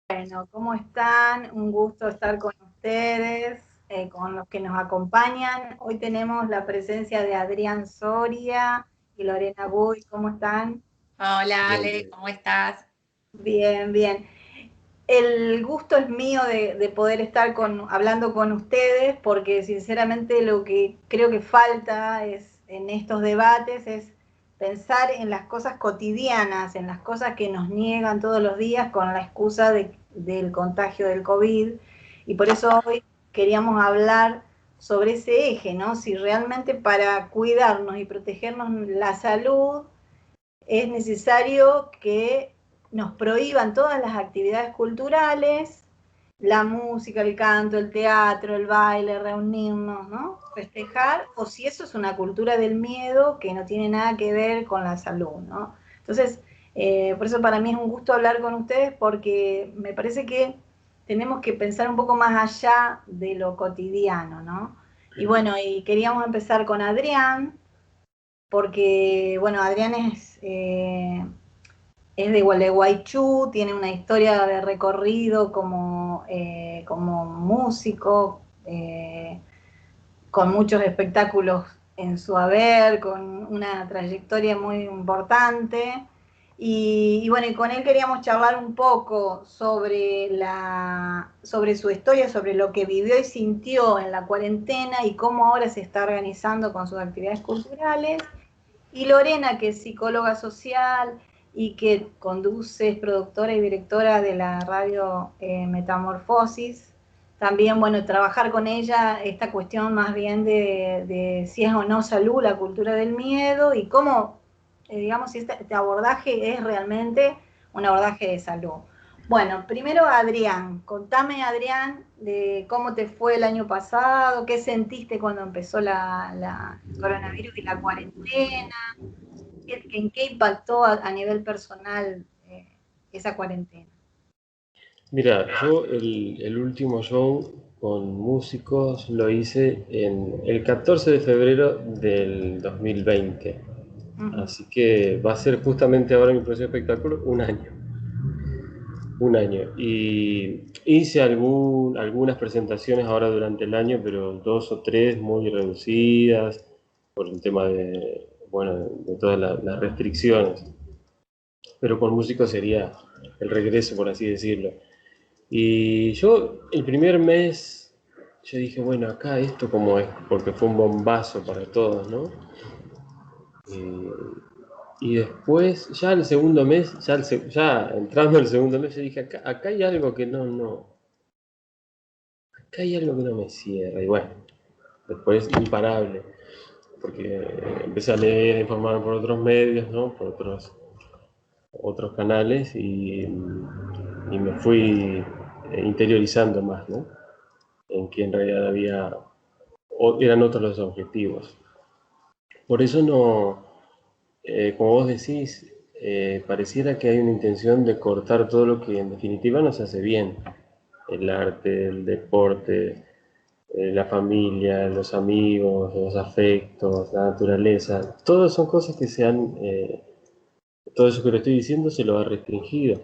Bueno, ¿cómo están? Un gusto estar con ustedes, con los que nos acompañan. Hoy tenemos la presencia de Adrián Soria y Lorena Buy. ¿Cómo están? Hola Bien, Ale, bien. ¿cómo estás? Bien, bien. El gusto es mío de poder estar hablando con ustedes, porque sinceramente lo que creo que falta en estos debates es pensar en las cosas cotidianas, en las cosas que nos niegan todos los días con la excusa del contagio del COVID. Y por eso hoy queríamos hablar sobre ese eje, ¿no? Si realmente para cuidarnos y protegernos la salud es necesario que nos prohíban todas las actividades culturales, la música, el canto, el teatro, el baile, reunirnos, ¿no? Festejar, o si eso es una cultura del miedo que no tiene nada que ver con la salud, ¿no? Entonces, por eso para mí es un gusto hablar con ustedes, porque me parece que tenemos que pensar un poco más allá de lo cotidiano, ¿no? Y bueno, y queríamos empezar con Adrián, porque, bueno, Adrián es de Gualeguaychú, tiene una historia de recorrido como músico, con muchos espectáculos en su haber, con una trayectoria muy importante. Y bueno, y con él queríamos charlar un poco sobre su historia, sobre lo que vivió y sintió en la cuarentena y cómo ahora se está organizando con sus actividades culturales. Y Lorena, que es psicóloga social y que conduce, es productora y directora de la radio Metamorfosis. También, bueno, trabajar con ella esta cuestión más bien de si es o no salud, la cultura del miedo y cómo, digamos, si este abordaje es realmente un abordaje de salud. Bueno, primero Adrián, contame Adrián de cómo te fue el año pasado, qué sentiste cuando empezó el coronavirus y la cuarentena, en qué impactó a nivel personal esa cuarentena. Mira, yo el último show con músicos lo hice en el 14 de febrero del 2020. Uh -huh. Así que va a ser justamente ahora mi próximo espectáculo un año. Un año. Y hice algunas presentaciones ahora durante el año, pero dos o tres muy reducidas por el tema de, bueno, de todas las restricciones. Pero con músicos sería el regreso, por así decirlo. Y yo el primer mes, yo dije, bueno, acá esto como es, porque fue un bombazo para todos, ¿no? Y después, ya el segundo mes, ya entrando el segundo mes, yo dije, acá hay algo que acá hay algo que no me cierra. Y bueno, después imparable, porque empecé a leer, a informarme por otros medios, ¿no? Por otros canales y me fui interiorizando más, ¿no? En que en realidad eran otros los objetivos. Por eso no, como vos decís, pareciera que hay una intención de cortar todo lo que en definitiva nos hace bien. El arte, el deporte, la familia, los amigos, los afectos, la naturaleza. Todas son cosas que todo eso que le estoy diciendo se lo ha restringido.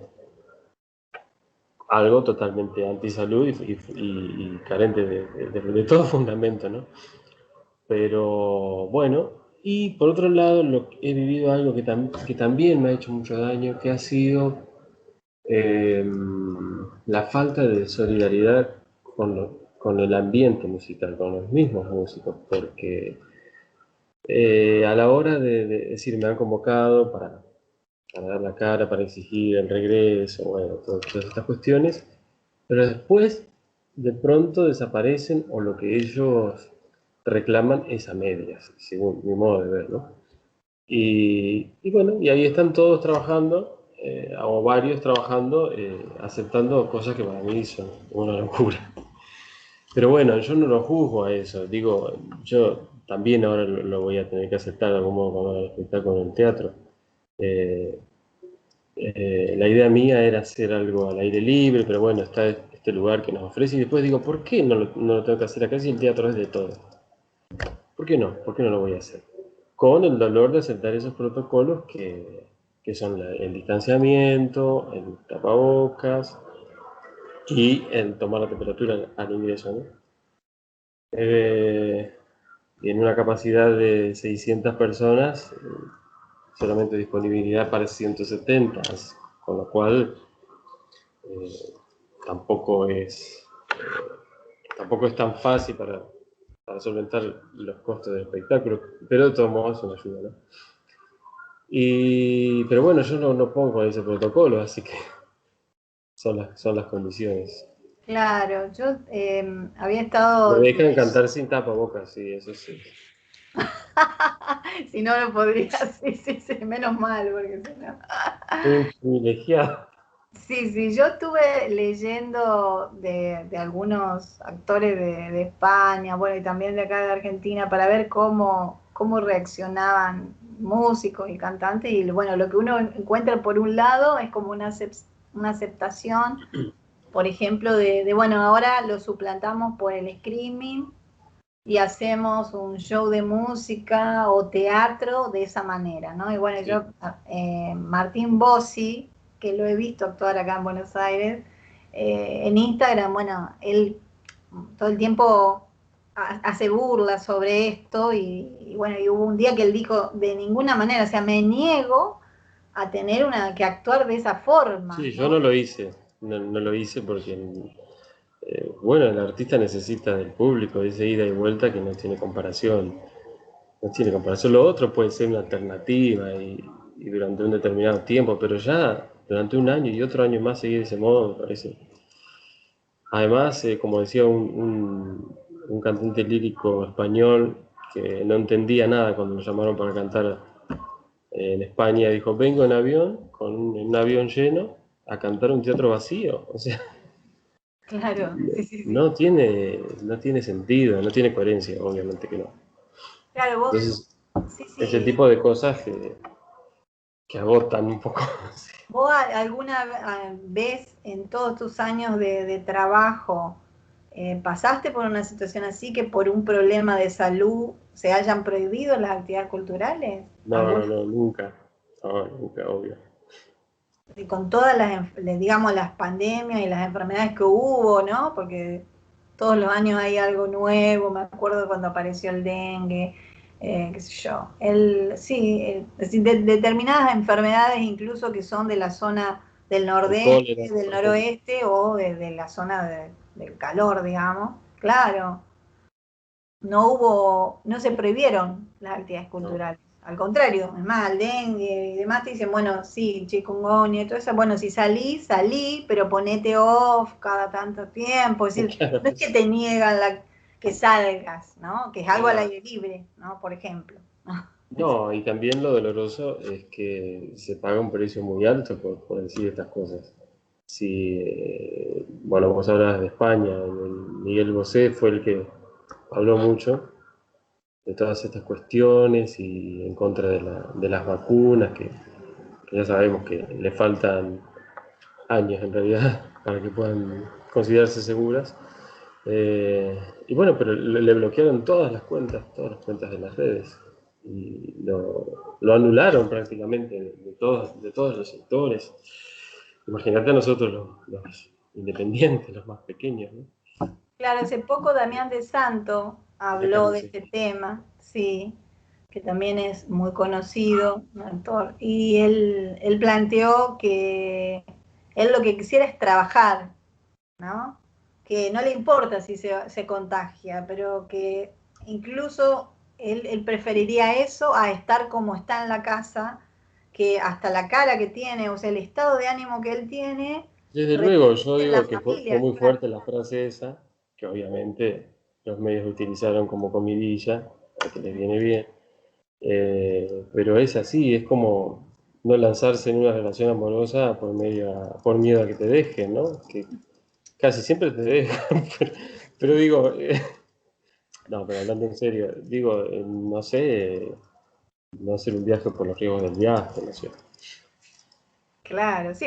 Algo totalmente antisalud y carente de todo fundamento, ¿no? Pero bueno, y por otro lado, he vivido algo que también me ha hecho mucho daño, que ha sido eh, la falta de solidaridad con el ambiente musical, con los mismos músicos, porque a la hora de decir, me han convocado para dar la cara, para exigir el regreso, bueno, todas estas cuestiones, pero después de pronto desaparecen o lo que ellos reclaman es a medias, según mi modo de ver, ¿no? Y bueno, y ahí están todos trabajando, o varios trabajando, aceptando cosas que para mí son una locura. Pero bueno, yo no lo juzgo a eso, digo, yo también ahora lo voy a tener que aceptar de algún modo cuando haga el espectáculo en el teatro. Eh, la idea mía era hacer algo al aire libre, pero bueno, está este lugar que nos ofrece y después digo, ¿por qué no lo tengo que hacer acá si el teatro es de todo? ¿Por qué no? ¿Por qué no lo voy a hacer? Con el dolor de aceptar esos protocolos que son el distanciamiento, el tapabocas, y en tomar la temperatura al ingreso, ¿no? Y en una capacidad de 600 personas, solamente disponibilidad para 170, con lo cual tampoco es tan fácil para solventar los costos del espectáculo, pero de todos modos es una ayuda, ¿no? Pero bueno, yo no pongo ese protocolo, así que son las condiciones. Claro, yo había Me estado... dejan cantar sin tapabocas, sí, eso sí. Si no, no podría, sí, menos mal, porque si no... Soy un privilegiado. Sí, yo estuve leyendo de algunos actores de España, bueno, y también de acá de Argentina, para ver cómo reaccionaban músicos y cantantes, y bueno, lo que uno encuentra por un lado es como una aceptación, por ejemplo, bueno, ahora lo suplantamos por el streaming y hacemos un show de música o teatro de esa manera, ¿no? Y bueno, Sí. yo, Martín Bossi, que lo he visto actuar acá en Buenos Aires, en Instagram, bueno, él todo el tiempo hace burlas sobre esto y bueno, y hubo un día que él dijo, de ninguna manera, o sea, me niego a tener que actuar de esa forma, Sí, yo ¿no? no lo hice, no lo hice porque, bueno, el artista necesita del público, de esa ida y vuelta que no tiene comparación. No tiene comparación. Lo otro puede ser una alternativa y durante un determinado tiempo, pero ya durante un año y otro año más seguir de ese modo, me parece. Además, como decía un cantante lírico español que no entendía nada cuando lo llamaron para cantar en España, dijo, vengo en avión, en un avión lleno, a cantar un teatro vacío. O sea, Claro, sí. no tiene sentido, no tiene coherencia, obviamente que no. Claro, vos, Entonces, ese sí. tipo de cosas que agotan un poco. ¿Vos alguna vez en todos tus años de trabajo pasaste por una situación así que por un problema de salud se hayan prohibido las actividades culturales? No, nunca. No, nunca, obvio. Y con todas digamos, las pandemias y las enfermedades que hubo, ¿no? Porque todos los años hay algo nuevo, me acuerdo cuando apareció el dengue, qué sé yo. Sí, es decir, determinadas enfermedades incluso que son de la zona del El nordeste, cólera, del por ejemplo. noroeste o de la zona del calor, digamos. Claro, no se prohibieron las actividades No. culturales. Al contrario, es más, el dengue y demás te dicen, bueno, sí, chikungunya y todo eso, bueno, si salí, pero ponete off cada tanto tiempo. Es decir, Claro, no es que te niegan que salgas, ¿no? Que es algo al no. aire libre, ¿no? Por ejemplo. No, y también lo doloroso es que se paga un precio muy alto por decir estas cosas. Si, bueno, vos hablabas de España, Miguel Bosé fue el que habló mucho de todas estas cuestiones y en contra de las vacunas, que ya sabemos que le faltan años en realidad para que puedan considerarse seguras. Y bueno, pero le bloquearon todas las cuentas de las redes. Y lo anularon prácticamente de todos los sectores. Imagínate a nosotros los independientes, los más pequeños, ¿no? Claro, hace poco Damián de Santo habló de Exactamente. este tema, sí, que también es muy conocido, un actor, y él planteó que él lo que quisiera es trabajar, ¿no? Que no le importa si se contagia, pero que incluso él preferiría eso a estar como está en la casa, que hasta la cara que tiene, o sea, el estado de ánimo que él tiene, Desde luego, yo repercute en la digo que fue familia, muy claro. fuerte la frase esa, que obviamente los medios utilizaron como comidilla, a que les viene bien. Pero es así, es como no lanzarse en una relación amorosa por miedo a que te dejen, ¿no? Que casi siempre te dejan, pero digo, no, pero hablando en serio, digo, no sé, no hacer un viaje por los riesgos del viaje, no sé. Claro, sí,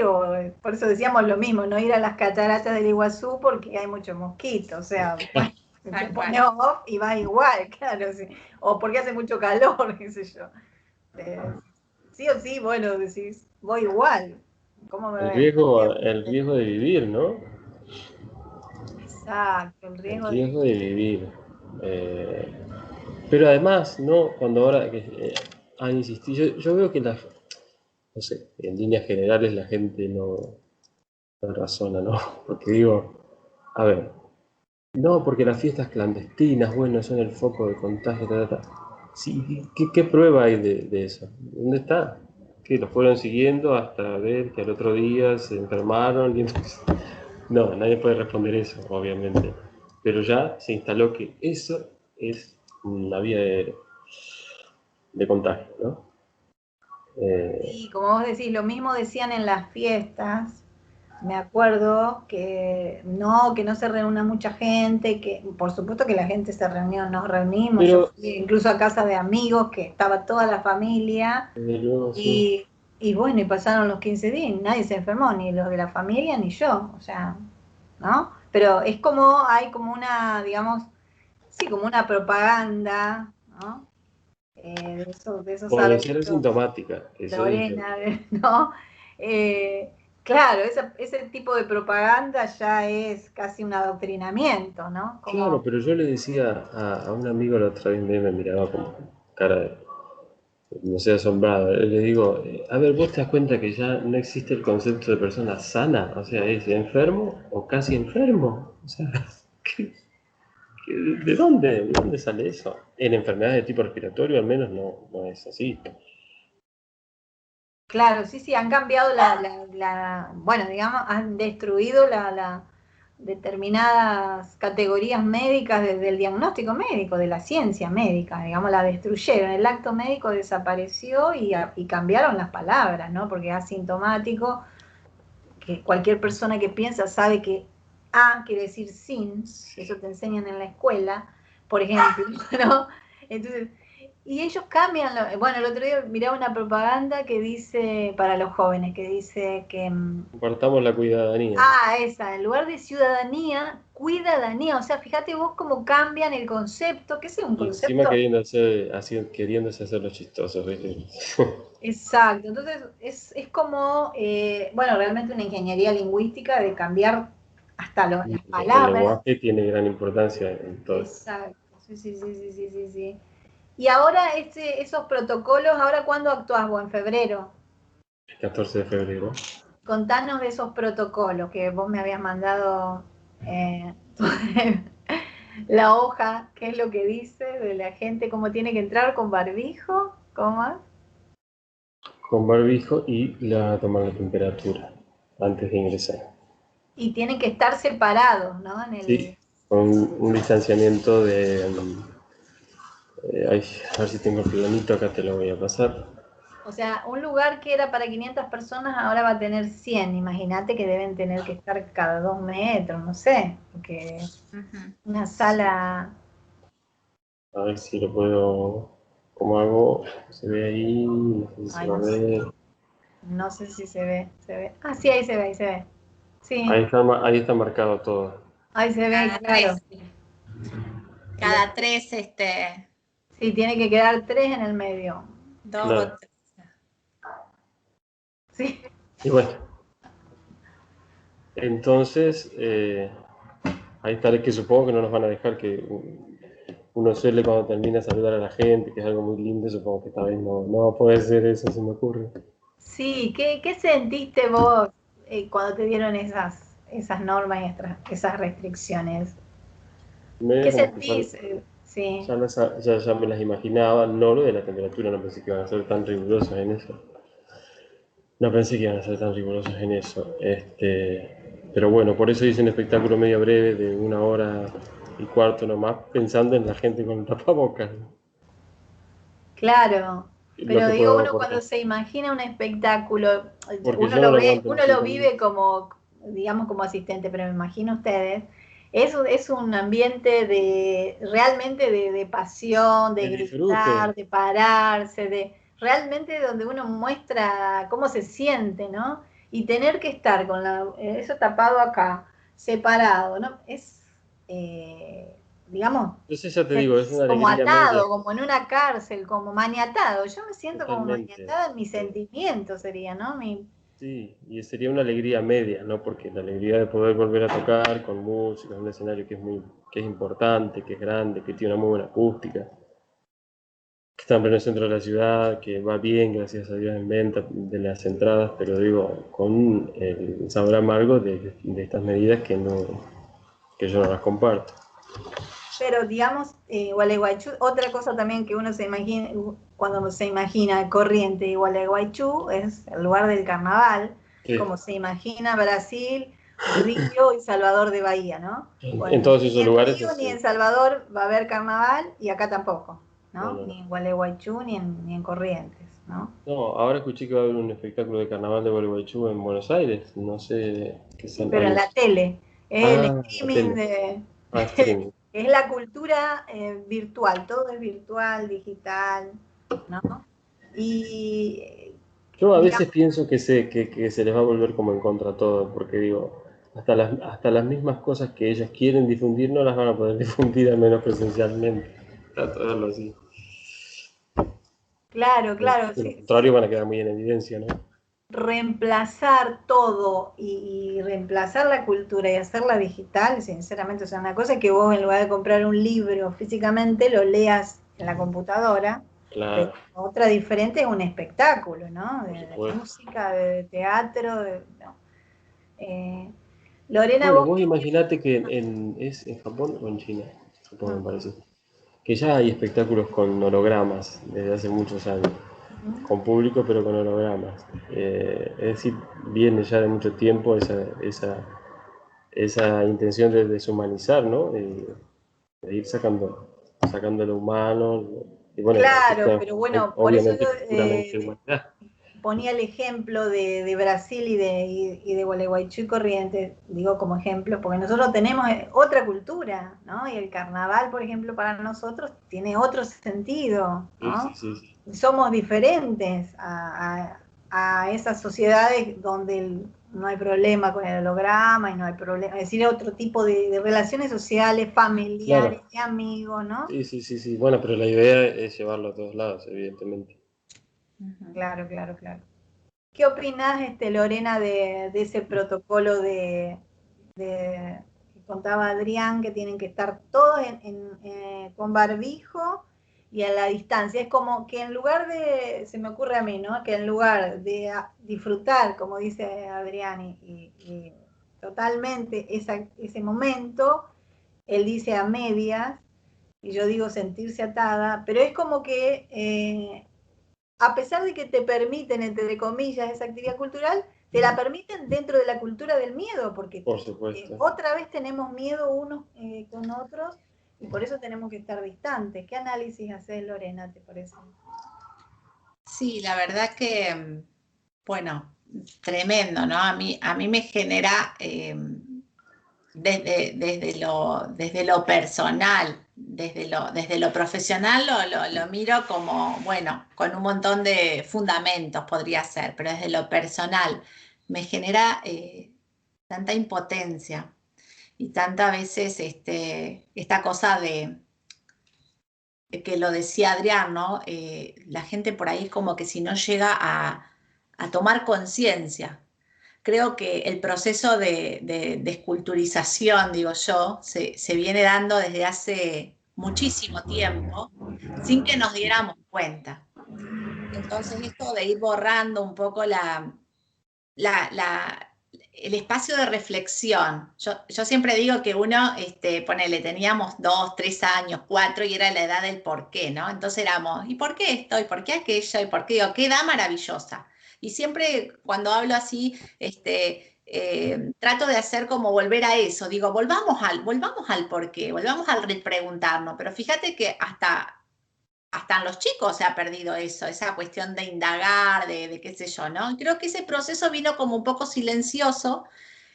por eso decíamos lo mismo, no ir a las cataratas del Iguazú porque hay muchos mosquitos, o sea, bueno, te pones off y vas igual, claro, sí. O porque hace mucho calor, qué sé yo. Eh, sí o sí, bueno, decís, voy igual, ¿cómo me El ven? riesgo, el riesgo de vivir, ¿no? Exacto, el el riesgo de... riesgo de vivir. Pero además, ¿no? Cuando ahora han insistido, yo veo que no sé, en líneas generales la gente no razona, ¿no? Porque digo, a ver, no, porque las fiestas clandestinas, bueno, son el foco de contagio, Sí, ¿qué prueba hay de eso? ¿Dónde está? Que lo fueron siguiendo hasta ver que al otro día se enfermaron y entonces... No, nadie puede responder eso, obviamente. Pero ya se instaló que eso es una vía de contagio, ¿no? Sí, como vos decís, lo mismo decían en las fiestas. Me acuerdo que no se reúna mucha gente, que por supuesto que la gente se reunió, nos reunimos, yo Pero, fui incluso a casa de amigos que estaba toda la familia desde luego, sí. y, y bueno, y pasaron los 15 días, y nadie se enfermó, ni los de la familia ni yo, o sea, ¿no? Pero es como, hay como una, digamos, sí, como una propaganda, ¿no? De esos Por ser arbustos asintomática, eso dije. Lorena, ¿no? Eh, claro, ese tipo de propaganda ya es casi un adoctrinamiento, ¿no? Claro, Como, pero yo le decía a un amigo la otra vez, me miraba con cara de, no sé, asombrado. Le digo, a ver, ¿vos te das cuenta que ya no existe el concepto de persona sana? O sea, es enfermo o casi enfermo. O sea, ¿qué- ¿de dónde sale eso? En enfermedades de tipo respiratorio al menos no es así. claro, sí, sí, han cambiado bueno, digamos, han destruido la determinadas categorías médicas desde el diagnóstico médico, de la ciencia médica, digamos, la destruyeron. El acto médico desapareció y cambiaron las palabras, ¿no? Porque asintomático, que cualquier persona que piensa sabe que A quiere decir sin, eso te enseñan en la escuela, por ejemplo, ¿no? Entonces, y ellos cambian, bueno, el otro día miraba una propaganda que dice, para los jóvenes, que dice que, Compartamos la cuidadanía. esa, en lugar de ciudadanía, cuidadanía, o sea, fíjate vos cómo cambian el concepto, que es un Y encima concepto queriéndose hacer los chistosos, ¿viste? exacto. Entonces, es como, bueno, realmente una ingeniería lingüística de cambiar hasta las El palabras. lenguaje tiene gran importancia en todo esto. Exacto. Sí, sí, sí, sí, sí, sí, sí. Y ahora esos protocolos, ¿ahora cuándo actuás vos? En febrero. El 14 de febrero. Contanos de esos protocolos que vos me habías mandado eh, la hoja, qué es lo que dice de la gente, cómo tiene que entrar con barbijo, ¿cómo es? Con barbijo y le van a tomar la temperatura antes de ingresar. Y tienen que estar separados, ¿no? Sí, con un distanciamiento de... a ver si tengo el planito, acá te lo voy a pasar. O sea, un lugar que era para 500 personas ahora va a tener 100. Imagínate que deben tener que estar cada 2 metros, no sé, porque una sala, A ver si lo puedo... ¿Cómo hago? Se ve ahí, no sé si se ay, va a no sé, ver. no sé si se ve, se ve. Ah, sí, ahí se ve, ahí se ve. Sí, Ahí está marcado todo. ahí se ve, Cada claro. tres, cada tres, Sí, tiene que quedar 3 en el medio. dos o Claro. tres. Sí, Y bueno, entonces, ahí está, que supongo que no nos van a dejar que uno suele cuando termina saludar a la gente, que es algo muy lindo, supongo que esta vez no va a poder ser eso, se me ocurre. sí. ¿Qué sentiste vos cuando te dieron esas normas y esas restricciones? Medio ¿Qué como que sentís? Sí. ya me las imaginaba, no lo de la temperatura, no pensé que iban a ser tan rigurosos en eso. No pensé que iban a ser tan rigurosos en eso. Pero bueno, por eso hice un espectáculo medio breve de 1 hora y cuarto nomás, pensando en la gente con tapabocas, Claro, lo pero que digo, puedo uno cuando aportar. se imagina un espectáculo, Porque uno yo no lo lo ve, aguanto uno más lo tiempo que vive eso. como, digamos, como asistente, pero me imagino ustedes, es un ambiente de realmente de pasión, de De disfrute. gritar, de pararse, de realmente donde uno muestra cómo se siente, ¿no? Y tener que estar con eso tapado acá, separado, ¿no? Digamos, Entonces ya te digo, es una como alegría media. atado, como en una cárcel, como maniatado. Yo me siento como Totalmente. maniatada en mis sentimientos, sería, ¿no? Sí, y sería una alegría media, ¿no? Porque la alegría de poder volver a tocar con música, en un escenario que es importante, que es grande, que tiene una muy buena acústica, que está en pleno centro de la ciudad, que va bien, gracias a Dios, en venta de las entradas, pero digo, con el sabor amargo de estas medidas que yo no las comparto. Pero digamos, Gualeguaychú, otra cosa también que uno se imagina, cuando se imagina Corrientes y Gualeguaychú, es el lugar del carnaval, Sí. como se imagina Brasil, Río y Salvador de Bahía, ¿no? Bueno, En todos ni esos en lugares Río ni en Salvador va a haber carnaval y acá tampoco, ¿no? no. Ni en Gualeguaychú ni en Corrientes, ¿no? No, ahora escuché que va a haber un espectáculo de carnaval de Gualeguaychú en Buenos Aires, no sé qué Sí, son. pero en la tele, el La streaming tele. de... Streaming. Es la cultura virtual, todo es virtual, digital, ¿no? Y, Yo a veces digamos, pienso que se les va a volver como en contra todo, porque digo, hasta las mismas cosas que ellos quieren difundir no las van a poder difundir al menos presencialmente. Trato de verlo así. claro, claro, De lo sí, contrario van a quedar muy en evidencia, ¿no? reemplazar todo y reemplazar la cultura y hacerla digital, sinceramente, o sea, una cosa es que vos en lugar de comprar un libro físicamente lo leas en la computadora, pero Claro, otra diferente es un espectáculo, ¿no? por De supuesto. música, de teatro, no. Eh, Lorena, Bueno, vos... vos imaginate que ¿es en Japón o en China? Japón me parece. Que ya hay espectáculos con hologramas desde hace muchos años. Con público pero con hologramas. Es decir, viene ya de mucho tiempo esa intención de deshumanizar, ¿no? De ir sacando lo humano, y bueno, el Claro, artista pero bueno, por eso yo obviamente puramente humanidad. ponía el ejemplo de Brasil y de Gualeguaychú y Corrientes, digo como ejemplo, porque nosotros tenemos otra cultura, ¿no? Y el carnaval, por ejemplo, para nosotros tiene otro sentido, Sí, ¿no? sí, sí. Somos diferentes a esas sociedades donde no hay problema con el holograma y no hay problema, es decir, otro tipo de relaciones sociales, familiares, Claro, de amigos, ¿no? sí, sí, sí, sí. Bueno, pero la idea es llevarlo a todos lados, evidentemente. Claro, claro, claro. ¿Qué opinás, Lorena, de ese protocolo que contaba Adrián, que tienen que estar todos con barbijo y a la distancia? Es como que en lugar de, se me ocurre a mí, ¿no? Que en lugar de disfrutar, como dice Adrián, y totalmente ese momento, él dice a medias, y yo digo sentirse atada, pero es como que a pesar de que te permiten, entre comillas, esa actividad cultural, te la permiten dentro de la cultura del miedo, porque Por supuesto. otra vez tenemos miedo unos con otros y por eso tenemos que estar distantes. ¿Qué análisis haces, Lorena, te parece? Sí, la verdad que, bueno, tremendo, ¿no? A mí me genera desde lo personal, desde lo profesional lo miro como, bueno, con un montón de fundamentos podría ser, pero desde lo personal me genera tanta impotencia y tanta veces esta cosa de que lo decía Adrián, ¿no? La gente por ahí como que si no llega a tomar conciencia. Creo que el proceso de esculturización, digo yo, se viene dando desde hace muchísimo tiempo sin que nos diéramos cuenta. Entonces, esto de ir borrando un poco el espacio de reflexión. Yo siempre digo que uno, ponele, teníamos 2, 3 años, 4 y era la edad del por qué, ¿no? Entonces éramos, ¿y por qué esto? ¿Y por qué aquello? ¿Y por qué? Digo, qué edad maravillosa. Y siempre cuando hablo así, trato de hacer como volver a eso. Digo, volvamos al por qué, volvamos al preguntarnos. Pero fíjate que hasta en los chicos se ha perdido eso, esa cuestión de indagar, de qué sé yo, ¿no? Creo que ese proceso vino como un poco silencioso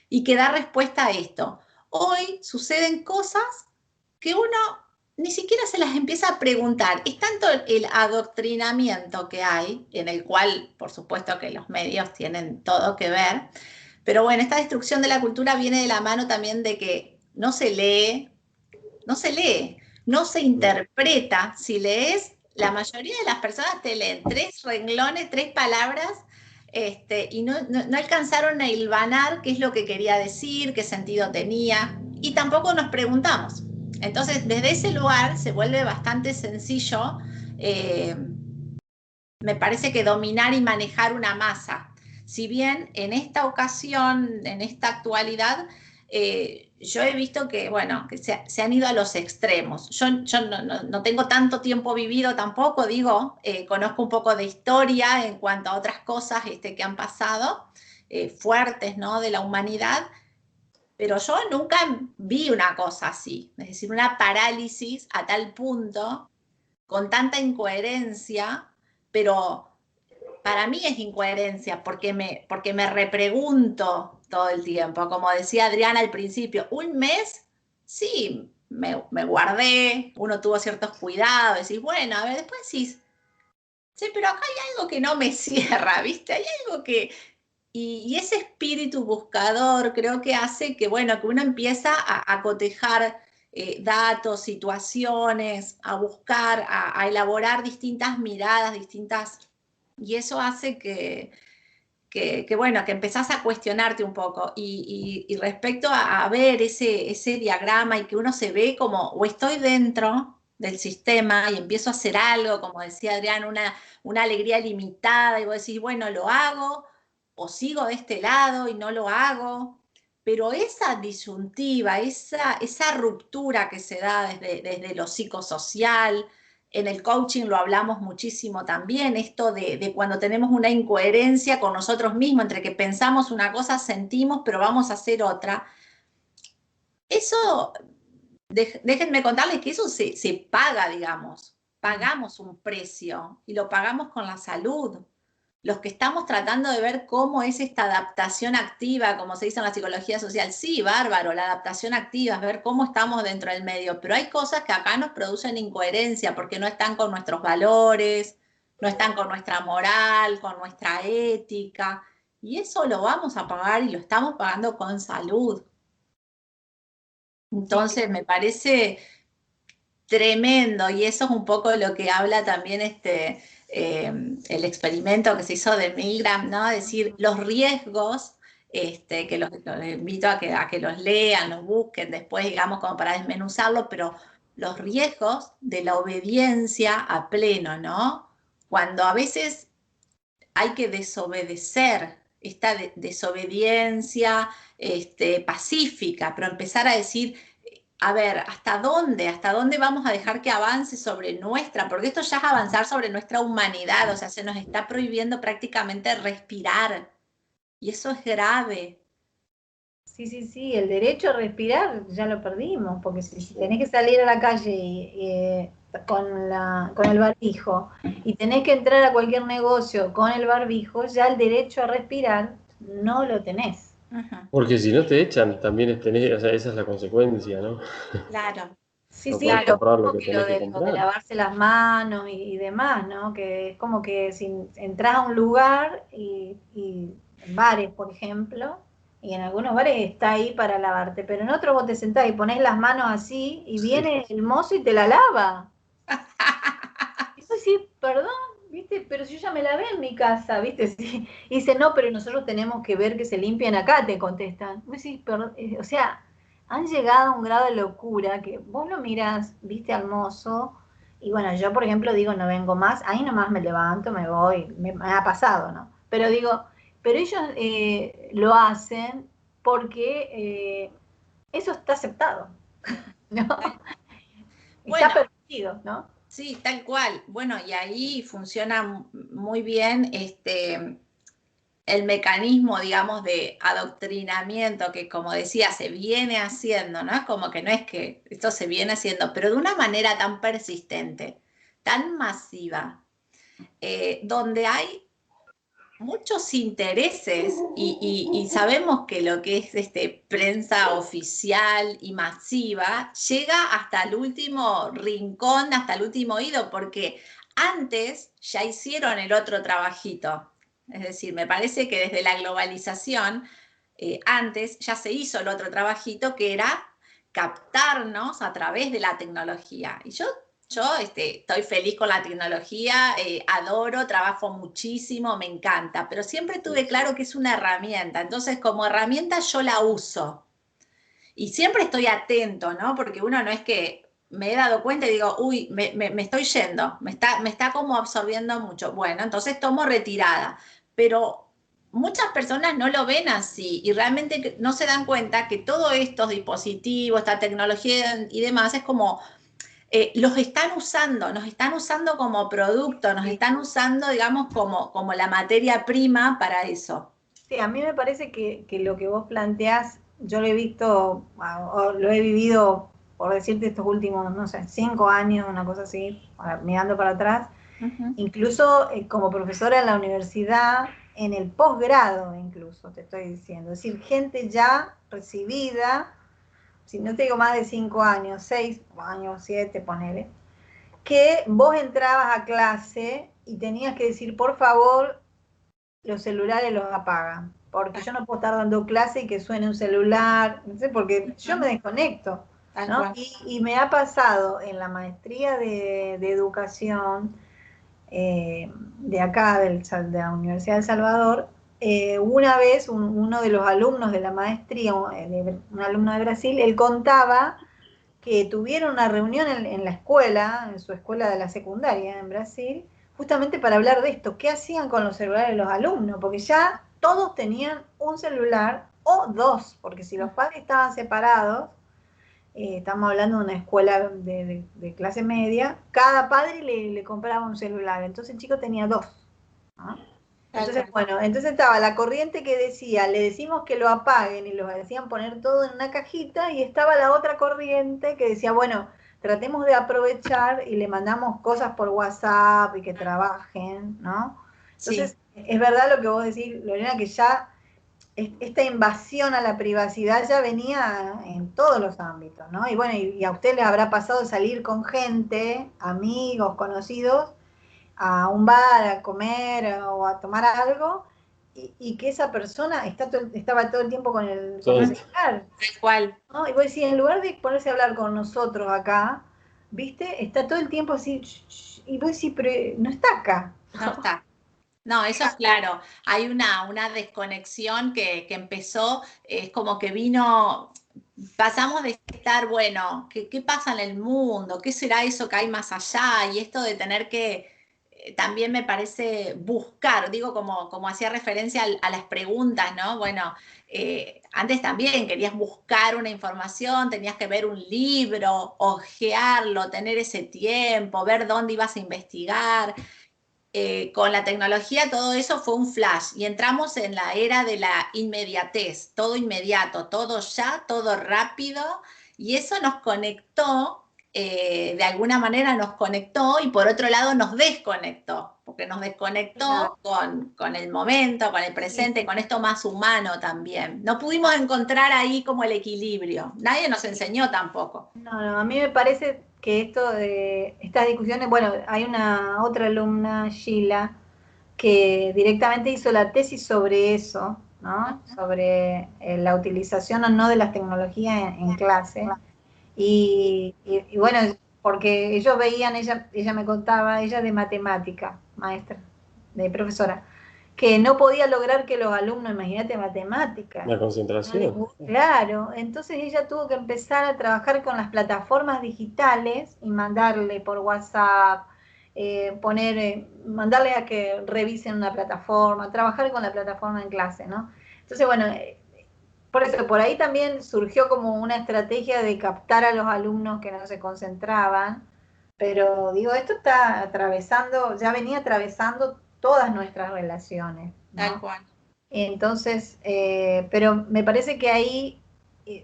y que da respuesta a esto. Hoy suceden cosas que uno ni siquiera se las empieza a preguntar. Es tanto el adoctrinamiento que hay, en el cual, por supuesto que los medios tienen todo que ver, pero bueno, esta destrucción de la cultura viene de la mano también de que no se lee, no se lee, no se interpreta. Si lees, la mayoría de las personas te leen 3 renglones, 3 palabras y no alcanzaron a hilvanar qué es lo que quería decir, qué sentido tenía, y tampoco nos preguntamos. Entonces, desde ese lugar se vuelve bastante sencillo, me parece que dominar y manejar una masa. Si bien en esta ocasión, en esta actualidad, yo he visto que, bueno, que se han ido a los extremos. Yo no tengo tanto tiempo vivido tampoco, digo, conozco un poco de historia en cuanto a otras cosas que han pasado, fuertes, ¿no?, de la humanidad, pero yo nunca vi una cosa así, es decir, una parálisis a tal punto, con tanta incoherencia, pero para mí es incoherencia, porque me repregunto todo el tiempo. Como decía Adriana al principio, un mes, sí, me guardé, uno tuvo ciertos cuidados, decís, bueno, a ver, después decís, sí, pero acá hay algo que no me cierra, ¿viste? Hay algo que... Y ese espíritu buscador creo que hace que, bueno, que uno empieza a cotejar datos, situaciones, a buscar, a elaborar distintas miradas, distintas... Y eso hace bueno, que empezás a cuestionarte un poco. Y respecto a ver ese diagrama y que uno se ve como, o estoy dentro del sistema y empiezo a hacer algo, como decía Adrián, una alegría limitada, y vos decís, bueno, lo hago, o sigo de este lado y no lo hago. Pero esa disyuntiva, esa ruptura que se da desde lo psicosocial, en el coaching lo hablamos muchísimo también, esto de cuando tenemos una incoherencia con nosotros mismos, entre que pensamos una cosa, sentimos, pero vamos a hacer otra. Eso, déjenme contarles que eso se paga, digamos. Pagamos un precio y lo pagamos con la salud. Los que estamos tratando de ver cómo es esta adaptación activa, como se dice en la psicología social, sí, bárbaro, la adaptación activa, es ver cómo estamos dentro del medio, pero hay cosas que acá nos producen incoherencia porque no están con nuestros valores, no están con nuestra moral, con nuestra ética, y eso lo vamos a pagar y lo estamos pagando con salud. Entonces me parece tremendo, y eso es un poco lo que habla también el experimento que se hizo de Milgram, ¿no? Es decir, los riesgos, que los invito a que los lean, los busquen después, digamos, como para desmenuzarlo, pero los riesgos de la obediencia a pleno, ¿no? Cuando a veces hay que desobedecer, esta desobediencia pacífica, pero empezar a decir, a ver, ¿hasta dónde vamos a dejar que avance sobre nuestra? Porque esto ya es avanzar sobre nuestra humanidad, o sea, se nos está prohibiendo prácticamente respirar, y eso es grave. Sí, el derecho a respirar ya lo perdimos, porque si tenés que salir a la calle con el barbijo y tenés que entrar a cualquier negocio con el barbijo, ya el derecho a respirar no lo tenés. Porque si no te echan, también o sea, esa es la consecuencia, ¿no? Claro. Sí, No sí, podés lo comprar lo mismo que que tenés que lo de comprar. lavarse las manos y demás, ¿no? Que es como que si entras a un lugar y en bares, por ejemplo, y en algunos bares está ahí para lavarte, pero en otros vos te sentás y ponés las manos así y viene el mozo y te la lava. Y vos decís, perdón, ¿viste? Pero si yo ya me lavé en mi casa, ¿viste? Sí. Y dice, no, pero nosotros tenemos que ver que se limpian acá, te contestan. Vos decís, perdón, o sea, han llegado a un grado de locura que vos lo mirás, viste al mozo, y bueno, yo por ejemplo digo, no vengo más, ahí nomás me levanto, me voy, me ha pasado, ¿no? Pero digo, pero ellos lo hacen porque eso está aceptado, ¿no? Está Bueno, permitido, ¿no? sí, tal cual. Bueno, y ahí funciona muy bien el mecanismo, digamos, de adoctrinamiento que, como decía, se viene haciendo, ¿no? Como que no es que esto se viene haciendo, pero de una manera tan persistente, tan masiva, donde hay muchos intereses y sabemos que lo que es prensa oficial y masiva llega hasta el último rincón, hasta el último oído, porque antes ya hicieron el otro trabajito. Es decir, me parece que desde la globalización, antes ya se hizo el otro trabajito, que era captarnos a través de la tecnología. Y yo estoy feliz con la tecnología, adoro, trabajo muchísimo, me encanta, pero siempre tuve claro que es una herramienta, entonces como herramienta yo la uso. Y siempre estoy atento, ¿no? Porque uno no es que me he dado cuenta y digo, uy, me estoy yendo, me está como absorbiendo mucho. Bueno, entonces tomo retirada. Pero muchas personas no lo ven así y realmente no se dan cuenta que todos estos dispositivos, esta tecnología y demás, es como los están usando, nos están usando como producto, nos están usando, digamos, como la materia prima para eso. Sí, a mí me parece que lo que vos planteás, yo lo he visto, o lo he vivido, por decirte, estos últimos, no sé, 5 años, una cosa así, mirando para atrás, incluso como profesora en la universidad, en el posgrado incluso, te estoy diciendo, es decir, gente ya recibida, si no te digo más de 5 años, 6 años, 7, ponele, que vos entrabas a clase y tenías que decir, por favor, los celulares los apagan, porque yo no puedo estar dando clase y que suene un celular, no sé, porque yo me desconecto, ¿no? Y me ha pasado en la maestría de educación de acá, de la Universidad de El Salvador, una vez uno de los alumnos de la maestría, un alumno de Brasil, él contaba que tuvieron una reunión en la escuela, en su escuela de la secundaria en Brasil, justamente para hablar de esto, qué hacían con los celulares de los alumnos, porque ya todos tenían un celular o dos, porque si los padres estaban separados, estamos hablando de una escuela de clase media, cada padre le compraba un celular, entonces el chico tenía dos, ¿no? Entonces, bueno, entonces estaba la corriente que decía, le decimos que lo apaguen y los hacían poner todo en una cajita, y estaba la otra corriente que decía, bueno, tratemos de aprovechar y le mandamos cosas por WhatsApp y que trabajen, ¿no? Entonces, sí, es verdad lo que vos decís, Lorena, que ya esta invasión a la privacidad ya venía en todos los ámbitos, ¿no? Y bueno, y a usted le habrá pasado salir con gente, amigos, conocidos, a un bar a comer o a tomar algo, y que esa persona estaba todo el tiempo con el celular. Tal cual. ¿No? Y vos decís, en lugar de ponerse a hablar con nosotros acá, ¿viste? Está todo el tiempo así, y vos decís, pero no está acá. No está. No, eso es claro. Hay una desconexión que empezó, es como que vino, pasamos de estar, bueno, ¿qué pasa en el mundo? ¿Qué será eso que hay más allá? Y esto de tener que, también me parece buscar, digo, como hacía referencia a las preguntas, ¿no? Bueno, antes también querías buscar una información, tenías que ver un libro, hojearlo, tener ese tiempo, ver dónde ibas a investigar. Con la tecnología todo eso fue un flash y entramos en la era de la inmediatez, todo inmediato, todo ya, todo rápido, y eso nos conectó, de alguna manera nos conectó, y por otro lado nos desconectó, porque nos desconectó con el momento, con el presente, con esto más humano también. No pudimos encontrar ahí como el equilibrio, nadie nos enseñó tampoco. No, a mí me parece que esto de estas discusiones, bueno, hay una otra alumna, Sheila, que directamente hizo la tesis sobre eso, ¿no? Sobre la utilización o no de las tecnologías en clase. Y bueno, porque ellos veían, ella me contaba, ella de matemática, maestra, de profesora, que no podía lograr que los alumnos, imagínate, matemáticas. La concentración. Claro, entonces ella tuvo que empezar a trabajar con las plataformas digitales y mandarle por WhatsApp, mandarle a que revisen una plataforma, trabajar con la plataforma en clase, ¿no? Entonces, bueno, por eso, por ahí también surgió como una estrategia de captar a los alumnos que no se concentraban, pero digo, esto está atravesando, ya venía atravesando todas nuestras relaciones, ¿no? Tal cual. Entonces, pero me parece que ahí,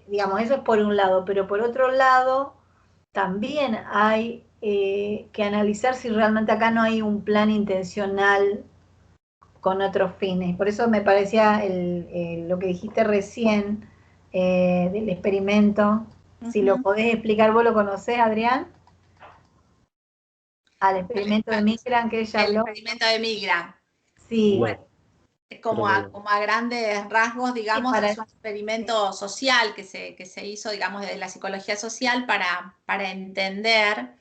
digamos, eso es por un lado, pero por otro lado, también hay que analizar si realmente acá no hay un plan intencional con otros fines. Por eso me parecía lo que dijiste recién del experimento. Si lo podés explicar, ¿vos lo conocés, Adrián? Al experimento de Milgram que ella habló. El experimento de Milgram. Sí. Bueno, como a grandes rasgos, digamos, es un experimento social que se hizo, digamos, desde la psicología social para entender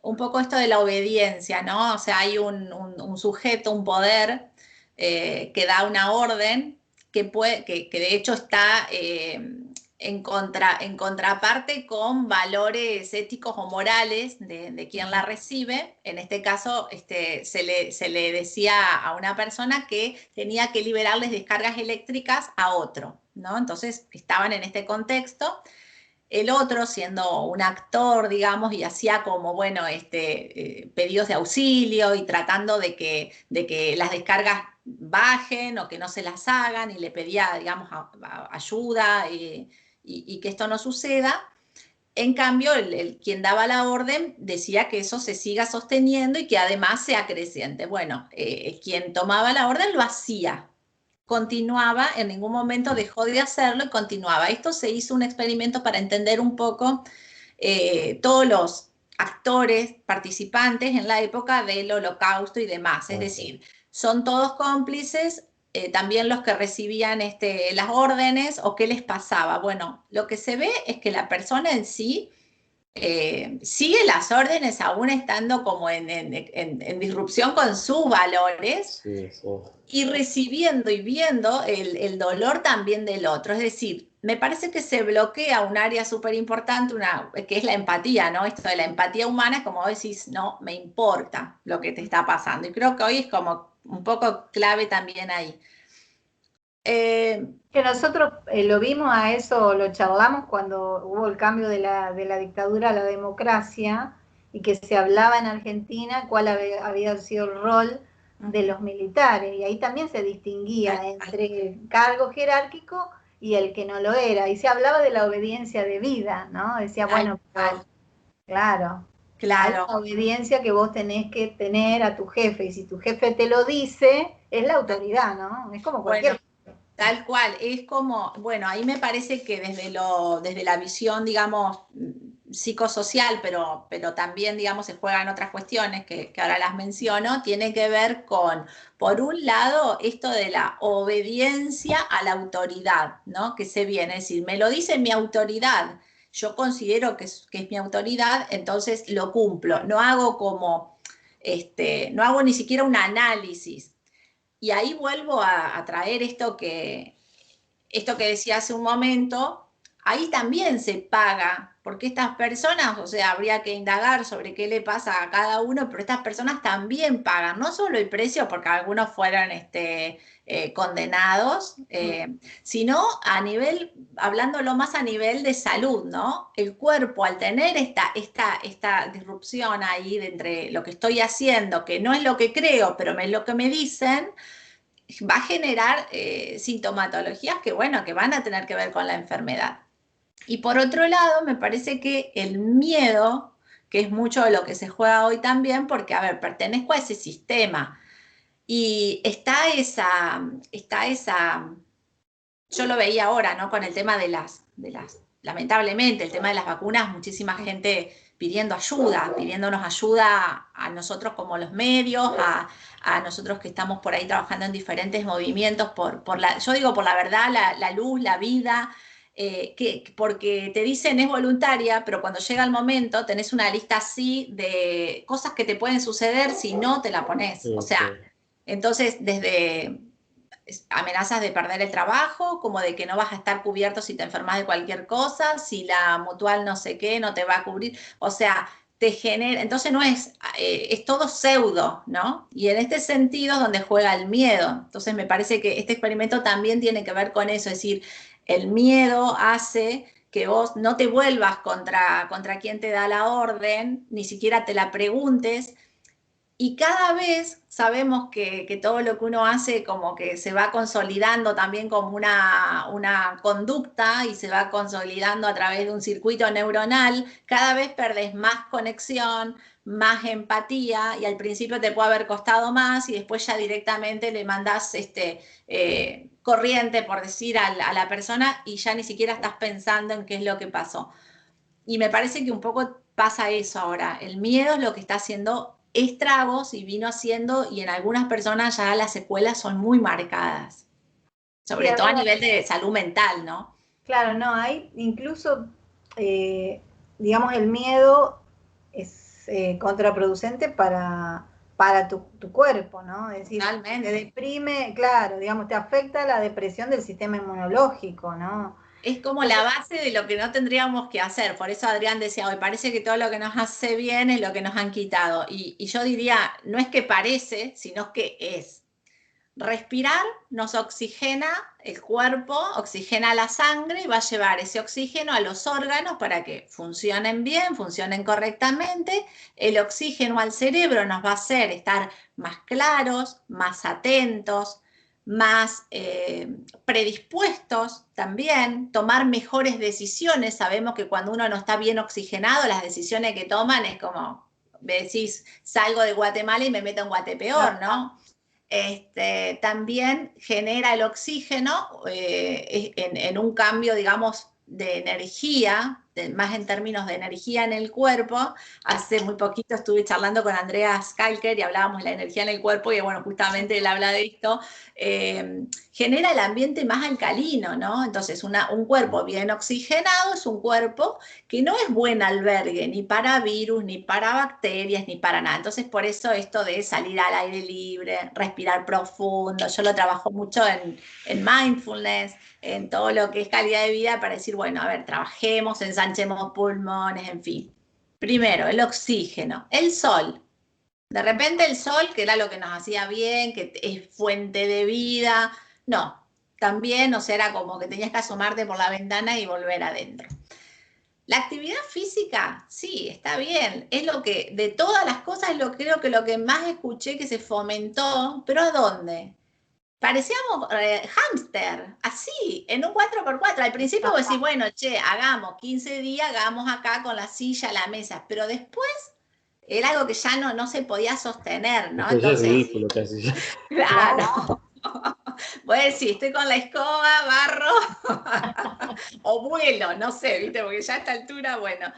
un poco esto de la obediencia, ¿no? O sea, hay un sujeto, un poder que da una orden que de hecho está en contraparte con valores éticos o morales de quien la recibe. En este caso, se le decía a una persona que tenía que liberarles descargas eléctricas a otro, ¿no? Entonces estaban en este contexto. El otro, siendo un actor, digamos, y hacía como, bueno, pedidos de auxilio y tratando de que las descargas bajen o que no se las hagan, y le pedía, digamos, ayuda y que esto no suceda. En cambio, quien daba la orden decía que eso se siga sosteniendo y que además sea creciente. Bueno, quien tomaba la orden lo hacía, continuaba, en ningún momento dejó de hacerlo y continuaba. Esto se hizo un experimento para entender un poco todos los actores participantes en la época del Holocausto y demás. Es decir, son todos cómplices, también los que recibían las órdenes o qué les pasaba. Bueno, lo que se ve es que la persona en sí sigue las órdenes aún estando como en disrupción con sus valores, Sí, sí. y recibiendo y viendo el dolor también del otro. Es decir, me parece que se bloquea un área súper importante, que es la empatía, ¿no? Esto de la empatía humana es como vos decís, no, me importa lo que te está pasando. Y creo que hoy es como un poco clave también ahí. Que nosotros lo vimos a eso, lo charlamos cuando hubo el cambio de la dictadura a la democracia y que se hablaba en Argentina cuál había sido el rol de los militares, y ahí también se distinguía entre el cargo jerárquico y el que no lo era, y se hablaba de la obediencia debida, ¿no? Decía, bueno, claro, hay Claro. una obediencia que vos tenés que tener a tu jefe, y si tu jefe te lo dice, es la autoridad, ¿no? Es como cualquier... Bueno, tal cual, es como, bueno, ahí me parece que desde la visión, digamos, psicosocial, pero también, digamos, se juegan otras cuestiones que ahora las menciono, tiene que ver con, por un lado, esto de la obediencia a la autoridad, ¿no? Que se viene, es decir, me lo dice mi autoridad, yo considero que es mi autoridad, entonces lo cumplo, no hago como, no hago ni siquiera un análisis. Y ahí vuelvo a traer esto que decía hace un momento, ahí también se paga, porque estas personas, o sea, habría que indagar sobre qué le pasa a cada uno, pero estas personas también pagan, no solo el precio, porque algunos fueron condenados, sino a nivel, hablándolo más a nivel de salud, ¿no? El cuerpo, al tener esta disrupción ahí de entre lo que estoy haciendo, que no es lo que creo, pero es lo que me dicen, va a generar sintomatologías que, bueno, que van a tener que ver con la enfermedad. Y por otro lado, me parece que el miedo, que es mucho de lo que se juega hoy también, porque, a ver, pertenezco a ese sistema y está esa, yo lo veía ahora, ¿no? Con el tema lamentablemente, el tema de las vacunas, muchísima gente pidiéndonos ayuda a nosotros como los medios, a nosotros que estamos por ahí trabajando en diferentes movimientos, yo digo por la verdad, la luz, la vida, porque te dicen es voluntaria, pero cuando llega el momento tenés una lista así de cosas que te pueden suceder si no te la pones. O sea, entonces desde amenazas de perder el trabajo, como de que no vas a estar cubierto si te enfermas de cualquier cosa, si la mutual no sé qué no te va a cubrir, o sea, te genera, entonces no es todo pseudo, ¿no? Y en este sentido es donde juega el miedo. Entonces me parece que este experimento también tiene que ver con eso, es decir, el miedo hace que vos no te vuelvas contra quien te da la orden, ni siquiera te la preguntes. Y cada vez sabemos que todo lo que uno hace como que se va consolidando también como una conducta y se va consolidando a través de un circuito neuronal. Cada vez perdés más conexión, más empatía, y al principio te puede haber costado más y después ya directamente le mandás corriente, por decir, a la persona, y ya ni siquiera estás pensando en qué es lo que pasó. Y me parece que un poco pasa eso ahora. El miedo es lo que está haciendo estragos y vino haciendo, y en algunas personas ya las secuelas son muy marcadas, Sí, sobre todo a nivel de salud mental, ¿no? claro, no, hay incluso, digamos, el miedo es contraproducente para tu cuerpo, ¿no? Es decir, Totalmente. te deprime, claro, digamos, te afecta la depresión del sistema inmunológico, ¿no? Es como la base de lo que no tendríamos que hacer. Por eso Adrián decía, hoy parece que todo lo que nos hace bien es lo que nos han quitado. Y yo diría, no es que parece, sino que es. Respirar nos oxigena el cuerpo, oxigena la sangre y va a llevar ese oxígeno a los órganos para que funcionen bien, funcionen correctamente. El oxígeno al cerebro nos va a hacer estar más claros, más atentos, más predispuestos también, tomar mejores decisiones. Sabemos que cuando uno no está bien oxigenado, las decisiones que toman es como, decís, salgo de Guatemala y me meto en Guatepeor, ¿no? También genera el oxígeno en un cambio, digamos, de energía, más en términos de energía en el cuerpo. Hace muy poquito estuve charlando con Andrea Skalker y hablábamos de la energía en el cuerpo y bueno, justamente él habla de esto. Genera el ambiente más alcalino, ¿no? Entonces un cuerpo bien oxigenado es un cuerpo que no es buen albergue ni para virus, ni para bacterias, ni para nada. Entonces por eso esto de salir al aire libre, respirar profundo, yo lo trabajo mucho en mindfulness, en todo lo que es calidad de vida para decir, bueno, a ver, trabajemos, ensanchemos pulmones, en fin. Primero, el oxígeno, el sol. De repente el sol, que era lo que nos hacía bien, que es fuente de vida, no, también, o sea, era como que tenías que asomarte por la ventana y volver adentro. La actividad física, sí, está bien, es lo que, de todas las cosas, creo que lo que más escuché que se fomentó, pero ¿a dónde? Parecíamos hámster, así, en un 4x4. Al principio vos decís, bueno, che, hagamos 15 días, hagamos acá con la silla, la mesa, pero después era algo que ya no se podía sostener, ¿no? Esto ya es Entonces, ridículo casi ya. claro. Voy a decir, estoy con la escoba, barro, o vuelo, no sé, ¿viste? Porque ya a esta altura, bueno.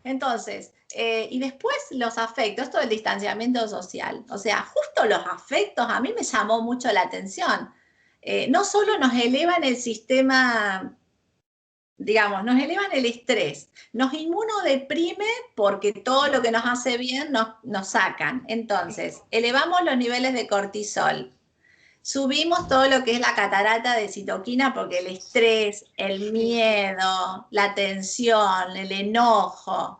Entonces, y después los afectos, esto del distanciamiento social. O sea, justo los afectos a mí me llamó mucho la atención. No solo nos elevan el sistema, digamos, nos elevan el estrés, nos inmunodeprime porque todo lo que nos hace bien nos sacan. Entonces, elevamos los niveles de cortisol, subimos todo lo que es la catarata de citoquina porque el estrés, el miedo, la tensión, el enojo,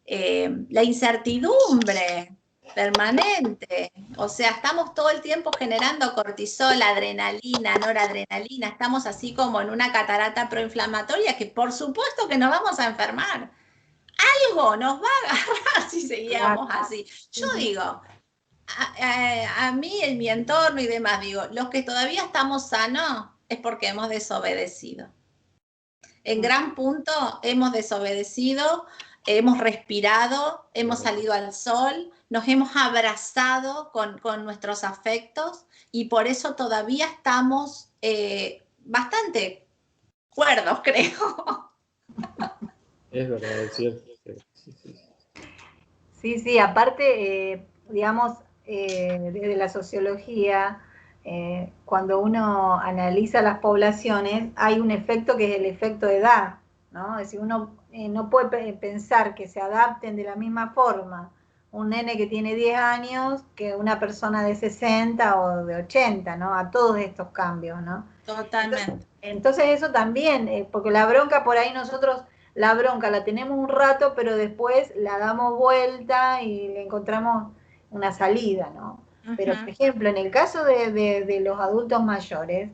la incertidumbre permanente. O sea, estamos todo el tiempo generando cortisol, adrenalina, noradrenalina. Estamos así como en una catarata proinflamatoria que por supuesto que nos vamos a enfermar. Algo nos va a agarrar si seguíamos así. Yo digo, a mí, en mi entorno y demás, digo, los que todavía estamos sanos es porque hemos desobedecido. En gran punto hemos desobedecido, hemos respirado, hemos salido al sol, nos hemos abrazado con nuestros afectos y por eso todavía estamos bastante cuerdos, creo. Es verdad, es cierto. Sí, aparte, digamos, desde la sociología, cuando uno analiza las poblaciones, hay un efecto que es el efecto de edad, ¿no? Es decir, uno no puede pensar que se adapten de la misma forma un nene que tiene 10 años que una persona de 60 o de 80, ¿no? A todos estos cambios, ¿no? Totalmente. Entonces eso también, porque la bronca por ahí nosotros, la bronca la tenemos un rato, pero después la damos vuelta y le encontramos una salida, ¿no? Pero, por ejemplo, en el caso de los adultos mayores,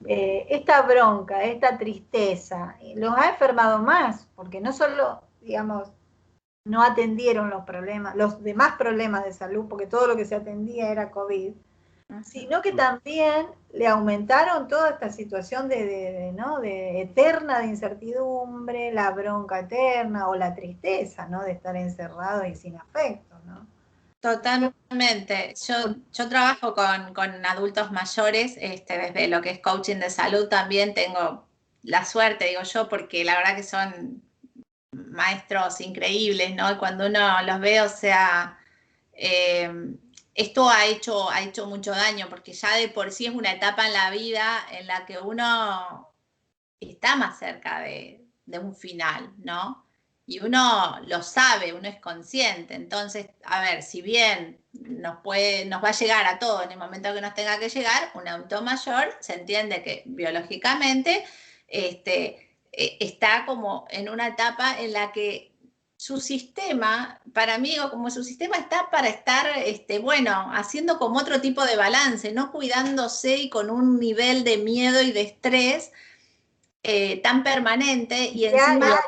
esta bronca, esta tristeza, los ha enfermado más, porque no solo, digamos, no atendieron los problemas, los demás problemas de salud, porque todo lo que se atendía era COVID, sino que también le aumentaron toda esta situación ¿no? de eterna de incertidumbre, la bronca eterna o la tristeza, ¿no? De estar encerrado y sin afecto, ¿no? Totalmente. Yo trabajo con adultos mayores, desde lo que es coaching de salud también tengo la suerte, digo yo, porque la verdad que son maestros increíbles, ¿no? Y cuando uno los ve, o sea, esto ha hecho mucho daño, porque ya de por sí es una etapa en la vida en la que uno está más cerca de un final, ¿no? y uno lo sabe, uno es consciente. Entonces, a ver, si bien nos va a llegar a todo en el momento que nos tenga que llegar, un adulto mayor se entiende que biológicamente está como en una etapa en la que su sistema, para mí, o como su sistema está para estar, bueno, haciendo como otro tipo de balance, no cuidándose y con un nivel de miedo y de estrés tan permanente y encima,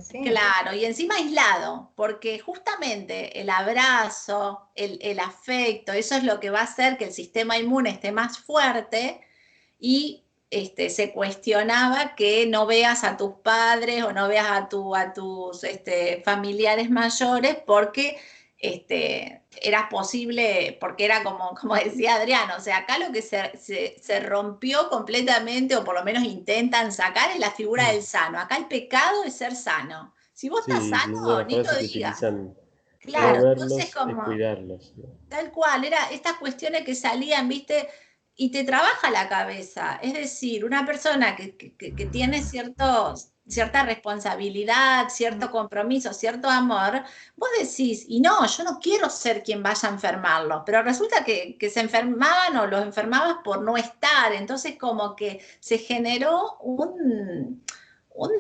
Sí. claro, y encima aislado, porque justamente el abrazo, el afecto, eso es lo que va a hacer que el sistema inmune esté más fuerte y se cuestionaba que no veas a tus padres o no veas a tus familiares mayores porque era posible, porque era como decía Adriano, o sea, acá lo que se rompió completamente, o por lo menos intentan sacar, es la figura del sano. Acá el pecado es ser sano. Si vos estás Sí, sano, una ni lo frase que digas. utilizan, no Claro, entonces verlos es como... cuidarlos, ¿no? Tal cual, era estas cuestiones que salían, ¿viste? Y te trabaja la cabeza. Es decir, una persona que tiene cierta responsabilidad, cierto compromiso, cierto amor, vos decís, y no, yo no quiero ser quien vaya a enfermarlo, pero resulta que se enfermaban o los enfermabas por no estar. Entonces, como que se generó un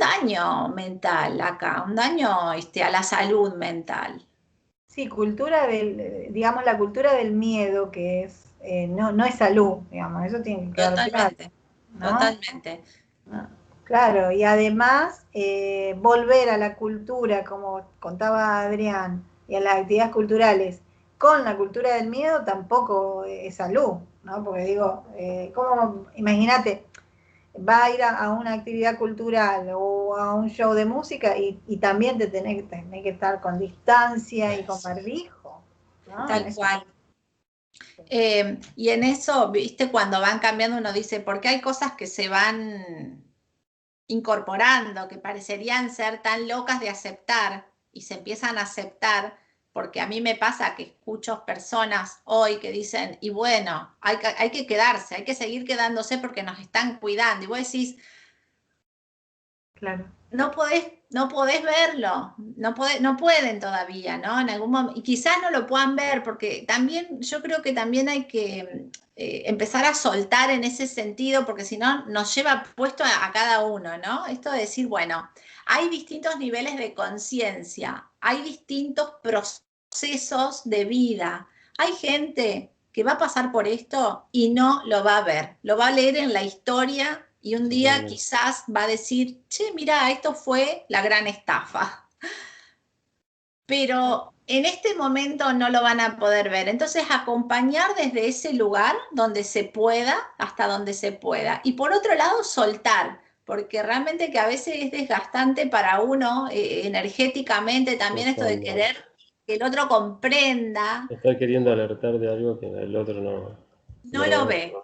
daño mental acá, un daño a la salud mental. Sí, digamos, la cultura del miedo, que es, no es salud, digamos, eso tiene que quedar claro, Totalmente, ¿no? totalmente. Ah, claro, y además volver a la cultura, como contaba Adrián, y a las actividades culturales, con la cultura del miedo tampoco es salud, ¿no? Porque digo, imagínate, va a ir a una actividad cultural o a un show de música y también tenés que estar con distancia y con barbijo, ¿no? En Tal eso. cual. Y en eso, viste, cuando van cambiando uno dice, porque hay cosas que se van incorporando, que parecerían ser tan locas de aceptar y se empiezan a aceptar, porque a mí me pasa que escucho personas hoy que dicen, y bueno, hay que quedarse, hay que seguir quedándose porque nos están cuidando. Y vos decís, Claro. no podés verlo, no pueden todavía, ¿no? En algún momento, y quizás no lo puedan ver, porque también, yo creo que también hay que empezar a soltar en ese sentido, porque si no, nos lleva puesto a cada uno, ¿no? Esto de decir, bueno, hay distintos niveles de conciencia, hay distintos procesos de vida, hay gente que va a pasar por esto y no lo va a ver, lo va a leer en la historia y un día Totalmente. quizás va a decir, che, mira, esto fue la gran estafa. Pero en este momento no lo van a poder ver. Entonces, acompañar desde ese lugar donde se pueda, hasta donde se pueda. Y por otro lado, soltar, porque realmente que a veces es desgastante para uno energéticamente también esto de Totalmente. querer que el otro comprenda, Estar queriendo alertar de algo que el otro no no lo ve. ve.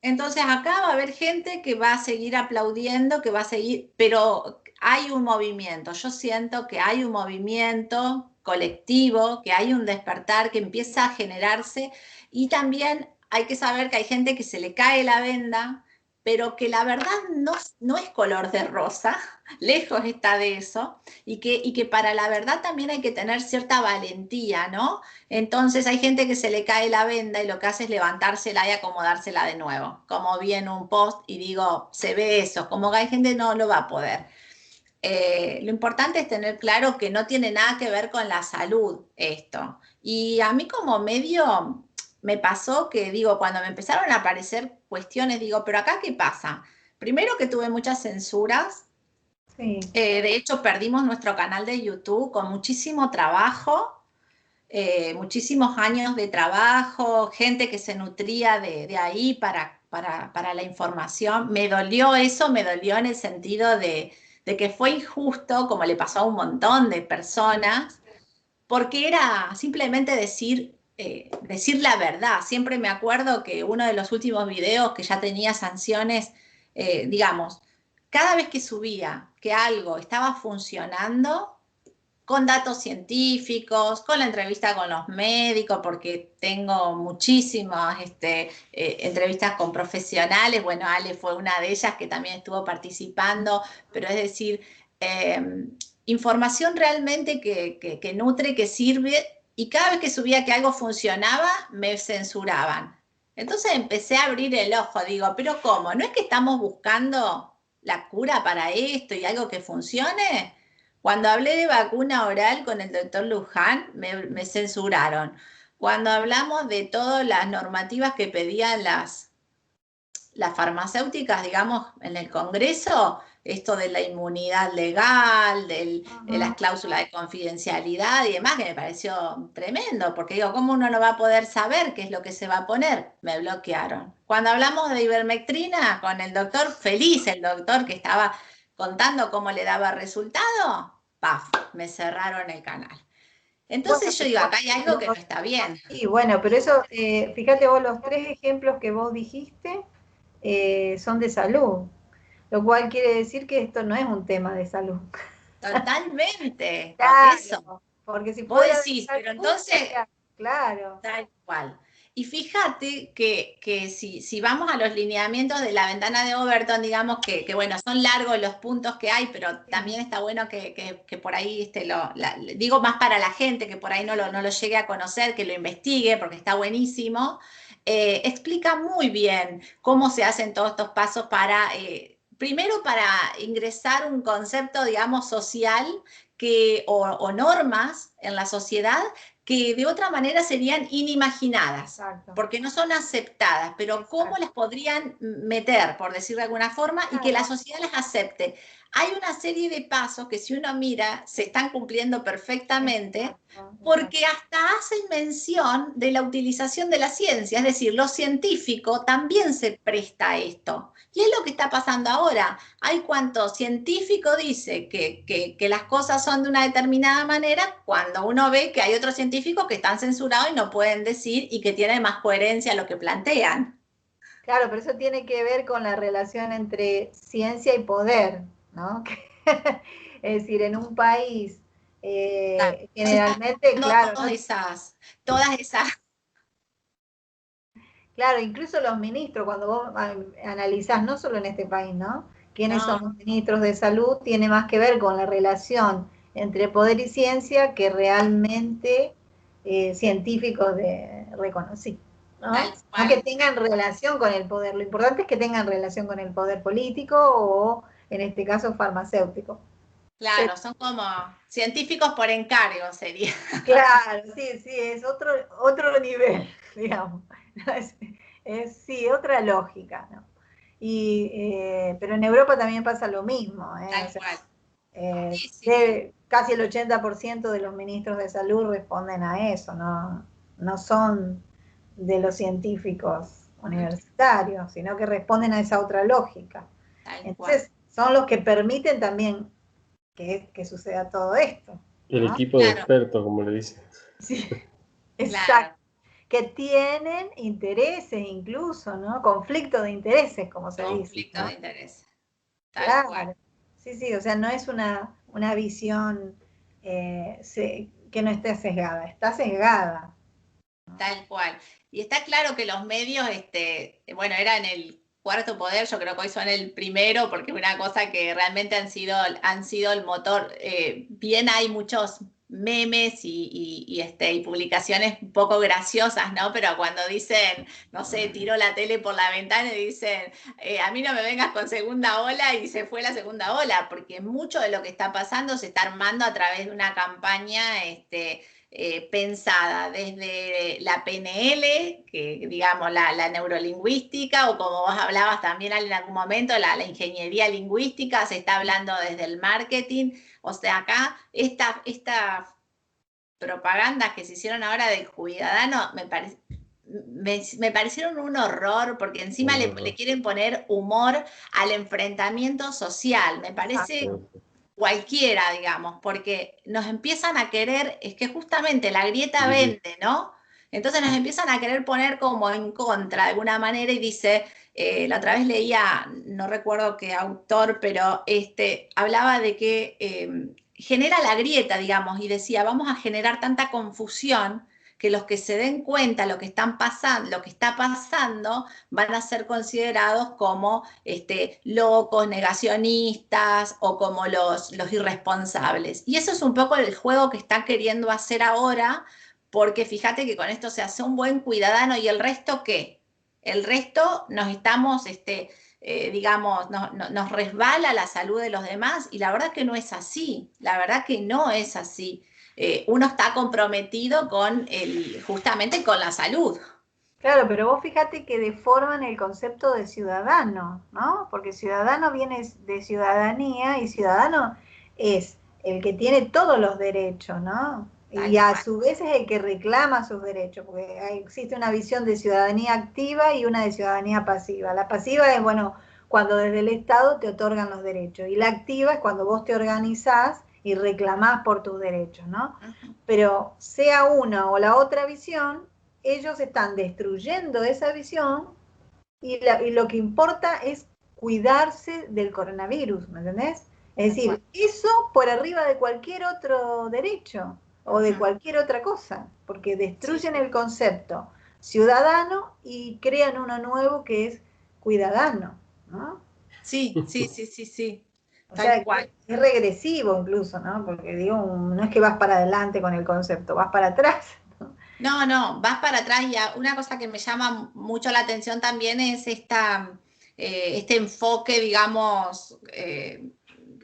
Entonces acá va a haber gente que va a seguir aplaudiendo, que va a seguir, pero hay un movimiento, yo siento que hay un movimiento colectivo, que hay un despertar que empieza a generarse y también hay que saber que hay gente que se le cae la venda, pero que la verdad no es color de rosa, lejos está de eso, y que para la verdad también hay que tener cierta valentía, ¿no? Entonces hay gente que se le cae la venda y lo que hace es levantársela y acomodársela de nuevo. Como vi en un post y digo, se ve eso, como que hay gente que no lo va a poder. Lo importante es tener claro que no tiene nada que ver con la salud esto. Y a mí como medio me pasó que digo, cuando me empezaron a aparecer cuestiones, digo, pero acá ¿qué pasa? Primero que tuve muchas censuras. Sí. De hecho, perdimos nuestro canal de YouTube con muchísimo trabajo, muchísimos años de trabajo, gente que se nutría de ahí para la información. Me dolió eso, me dolió en el sentido de que fue injusto, como le pasó a un montón de personas, porque era simplemente decir la verdad. Siempre me acuerdo que uno de los últimos videos que ya tenía sanciones, digamos, cada vez que subía que algo estaba funcionando, con datos científicos, con la entrevista con los médicos, porque tengo muchísimas entrevistas con profesionales. Bueno, Ale fue una de ellas que también estuvo participando, pero es decir, eh, información realmente que nutre, que sirve, y cada vez que subía que algo funcionaba, me censuraban. Entonces empecé a abrir el ojo, digo, pero ¿cómo? ¿No es que estamos buscando la cura para esto y algo que funcione? Cuando hablé de vacuna oral con el doctor Luján, me censuraron. Cuando hablamos de todas las normativas que pedían las farmacéuticas, digamos, en el Congreso, esto de la inmunidad legal, de las cláusulas de confidencialidad y demás, que me pareció tremendo, porque digo, ¿cómo uno no va a poder saber qué es lo que se va a poner? Me bloquearon. Cuando hablamos de ivermectrina con el doctor, feliz el doctor que estaba contando cómo le daba resultado, ¡paf! Me cerraron el canal. Entonces yo digo, acá hay algo que no está bien. Y bueno, pero eso, fíjate vos, los 3 ejemplos que vos dijiste son de salud, lo cual quiere decir que esto no es un tema de salud. Totalmente, por Claro, eso. porque si Vos fuera decís, de pero salud, entonces, claro. tal cual. Y fíjate que si vamos a los lineamientos de la ventana de Overton, digamos que bueno, son largos los puntos que hay, pero también está bueno que por ahí, digo más para la gente que por ahí no lo llegue a conocer, que lo investigue, porque está buenísimo. Explica muy bien cómo se hacen todos estos pasos para, primero para ingresar un concepto, digamos, social o normas en la sociedad que de otra manera serían inimaginadas, Exacto. porque no son aceptadas, pero Exacto. ¿cómo las podrían meter, por decir de alguna forma, y que la sociedad las acepte? Hay una serie de pasos que si uno mira se están cumpliendo perfectamente, porque hasta hacen mención de la utilización de la ciencia, es decir, lo científico también se presta a esto. Y es lo que está pasando ahora. Hay cuanto científico dice que las cosas son de una determinada manera, cuando uno ve que hay otros científicos que están censurados y no pueden decir y que tienen más coherencia lo que plantean. Claro, pero eso tiene que ver con la relación entre ciencia y poder, ¿no? Es decir, en un país generalmente, claro, todas esas. Claro, incluso los ministros, cuando vos analizás, no solo en este país, ¿no? ¿Quiénes son los ministros de salud? Tiene más que ver con la relación entre poder y ciencia que realmente científicos reconocidos, ¿no? No que tengan relación con el poder. Lo importante es que tengan relación con el poder político o, en este caso, farmacéutico. Claro, son como científicos por encargo, sería. Claro, sí, es otro nivel, digamos. Sí, otra lógica, ¿no? Pero en Europa también pasa lo mismo, Tal cual. Casi el 80% de los ministros de salud responden a eso, no son de los científicos universitarios, sino que responden a esa otra lógica. Entonces, son los que permiten también que suceda todo esto. El equipo de expertos, como le dicen. Sí, exacto. Que tienen intereses incluso, ¿no? Conflicto de intereses, como se dice. Conflicto de intereses. Tal cual. Sí, o sea, no es una visión que no esté sesgada, está sesgada. Tal cual. Y está claro que los medios, bueno, eran el cuarto poder, yo creo que hoy son el primero, porque es una cosa que realmente han sido el motor. Bien hay muchos memes y publicaciones un poco graciosas, ¿no? Pero cuando dicen, no sé, tiro la tele por la ventana y dicen, a mí no me vengas con segunda ola, y se fue la segunda ola, porque mucho de lo que está pasando se está armando a través de una campaña, pensada desde la PNL, que digamos la neurolingüística, o como vos hablabas también en algún momento, la ingeniería lingüística, se está hablando desde el marketing. O sea, acá esta propagandas que se hicieron ahora del Ciudadano me parecieron un horror, porque encima le quieren poner humor al enfrentamiento social. Me parece cualquiera, digamos, porque nos empiezan a querer, es que justamente la grieta vende, ¿no? Entonces nos empiezan a querer poner como en contra de alguna manera, y dice, la otra vez leía, no recuerdo qué autor, pero hablaba de que genera la grieta, digamos, y decía, vamos a generar tanta confusión que los que se den cuenta lo que está pasando, van a ser considerados como locos, negacionistas o como los irresponsables. Y eso es un poco el juego que está queriendo hacer ahora, porque fíjate que con esto se hace un buen ciudadano y el resto, ¿qué? El resto nos estamos, digamos, nos resbala la salud de los demás y la verdad que no es así, la verdad que no es así. Uno está comprometido justamente con la salud. Claro, pero vos fíjate que deforman el concepto de ciudadano, ¿no? Porque ciudadano viene de ciudadanía y ciudadano es el que tiene todos los derechos, ¿no? Y a su vez es el que reclama sus derechos, porque existe una visión de ciudadanía activa y una de ciudadanía pasiva. La pasiva es, bueno, cuando desde el Estado te otorgan los derechos, y la activa es cuando vos te organizás y reclamás por tus derechos, ¿no? Pero sea una o la otra visión, ellos están destruyendo esa visión y lo que importa es cuidarse del coronavirus, ¿me entendés? Es decir, eso por arriba de cualquier otro derecho o de cualquier otra cosa, porque destruyen el concepto ciudadano y crean uno nuevo que es cuidadano, ¿no? Sí, sí, sí, sí, sí. O sea, es regresivo incluso, ¿no? Porque digo, no es que vas para adelante con el concepto, vas para atrás. No, vas para atrás y una cosa que me llama mucho la atención también es este enfoque, digamos,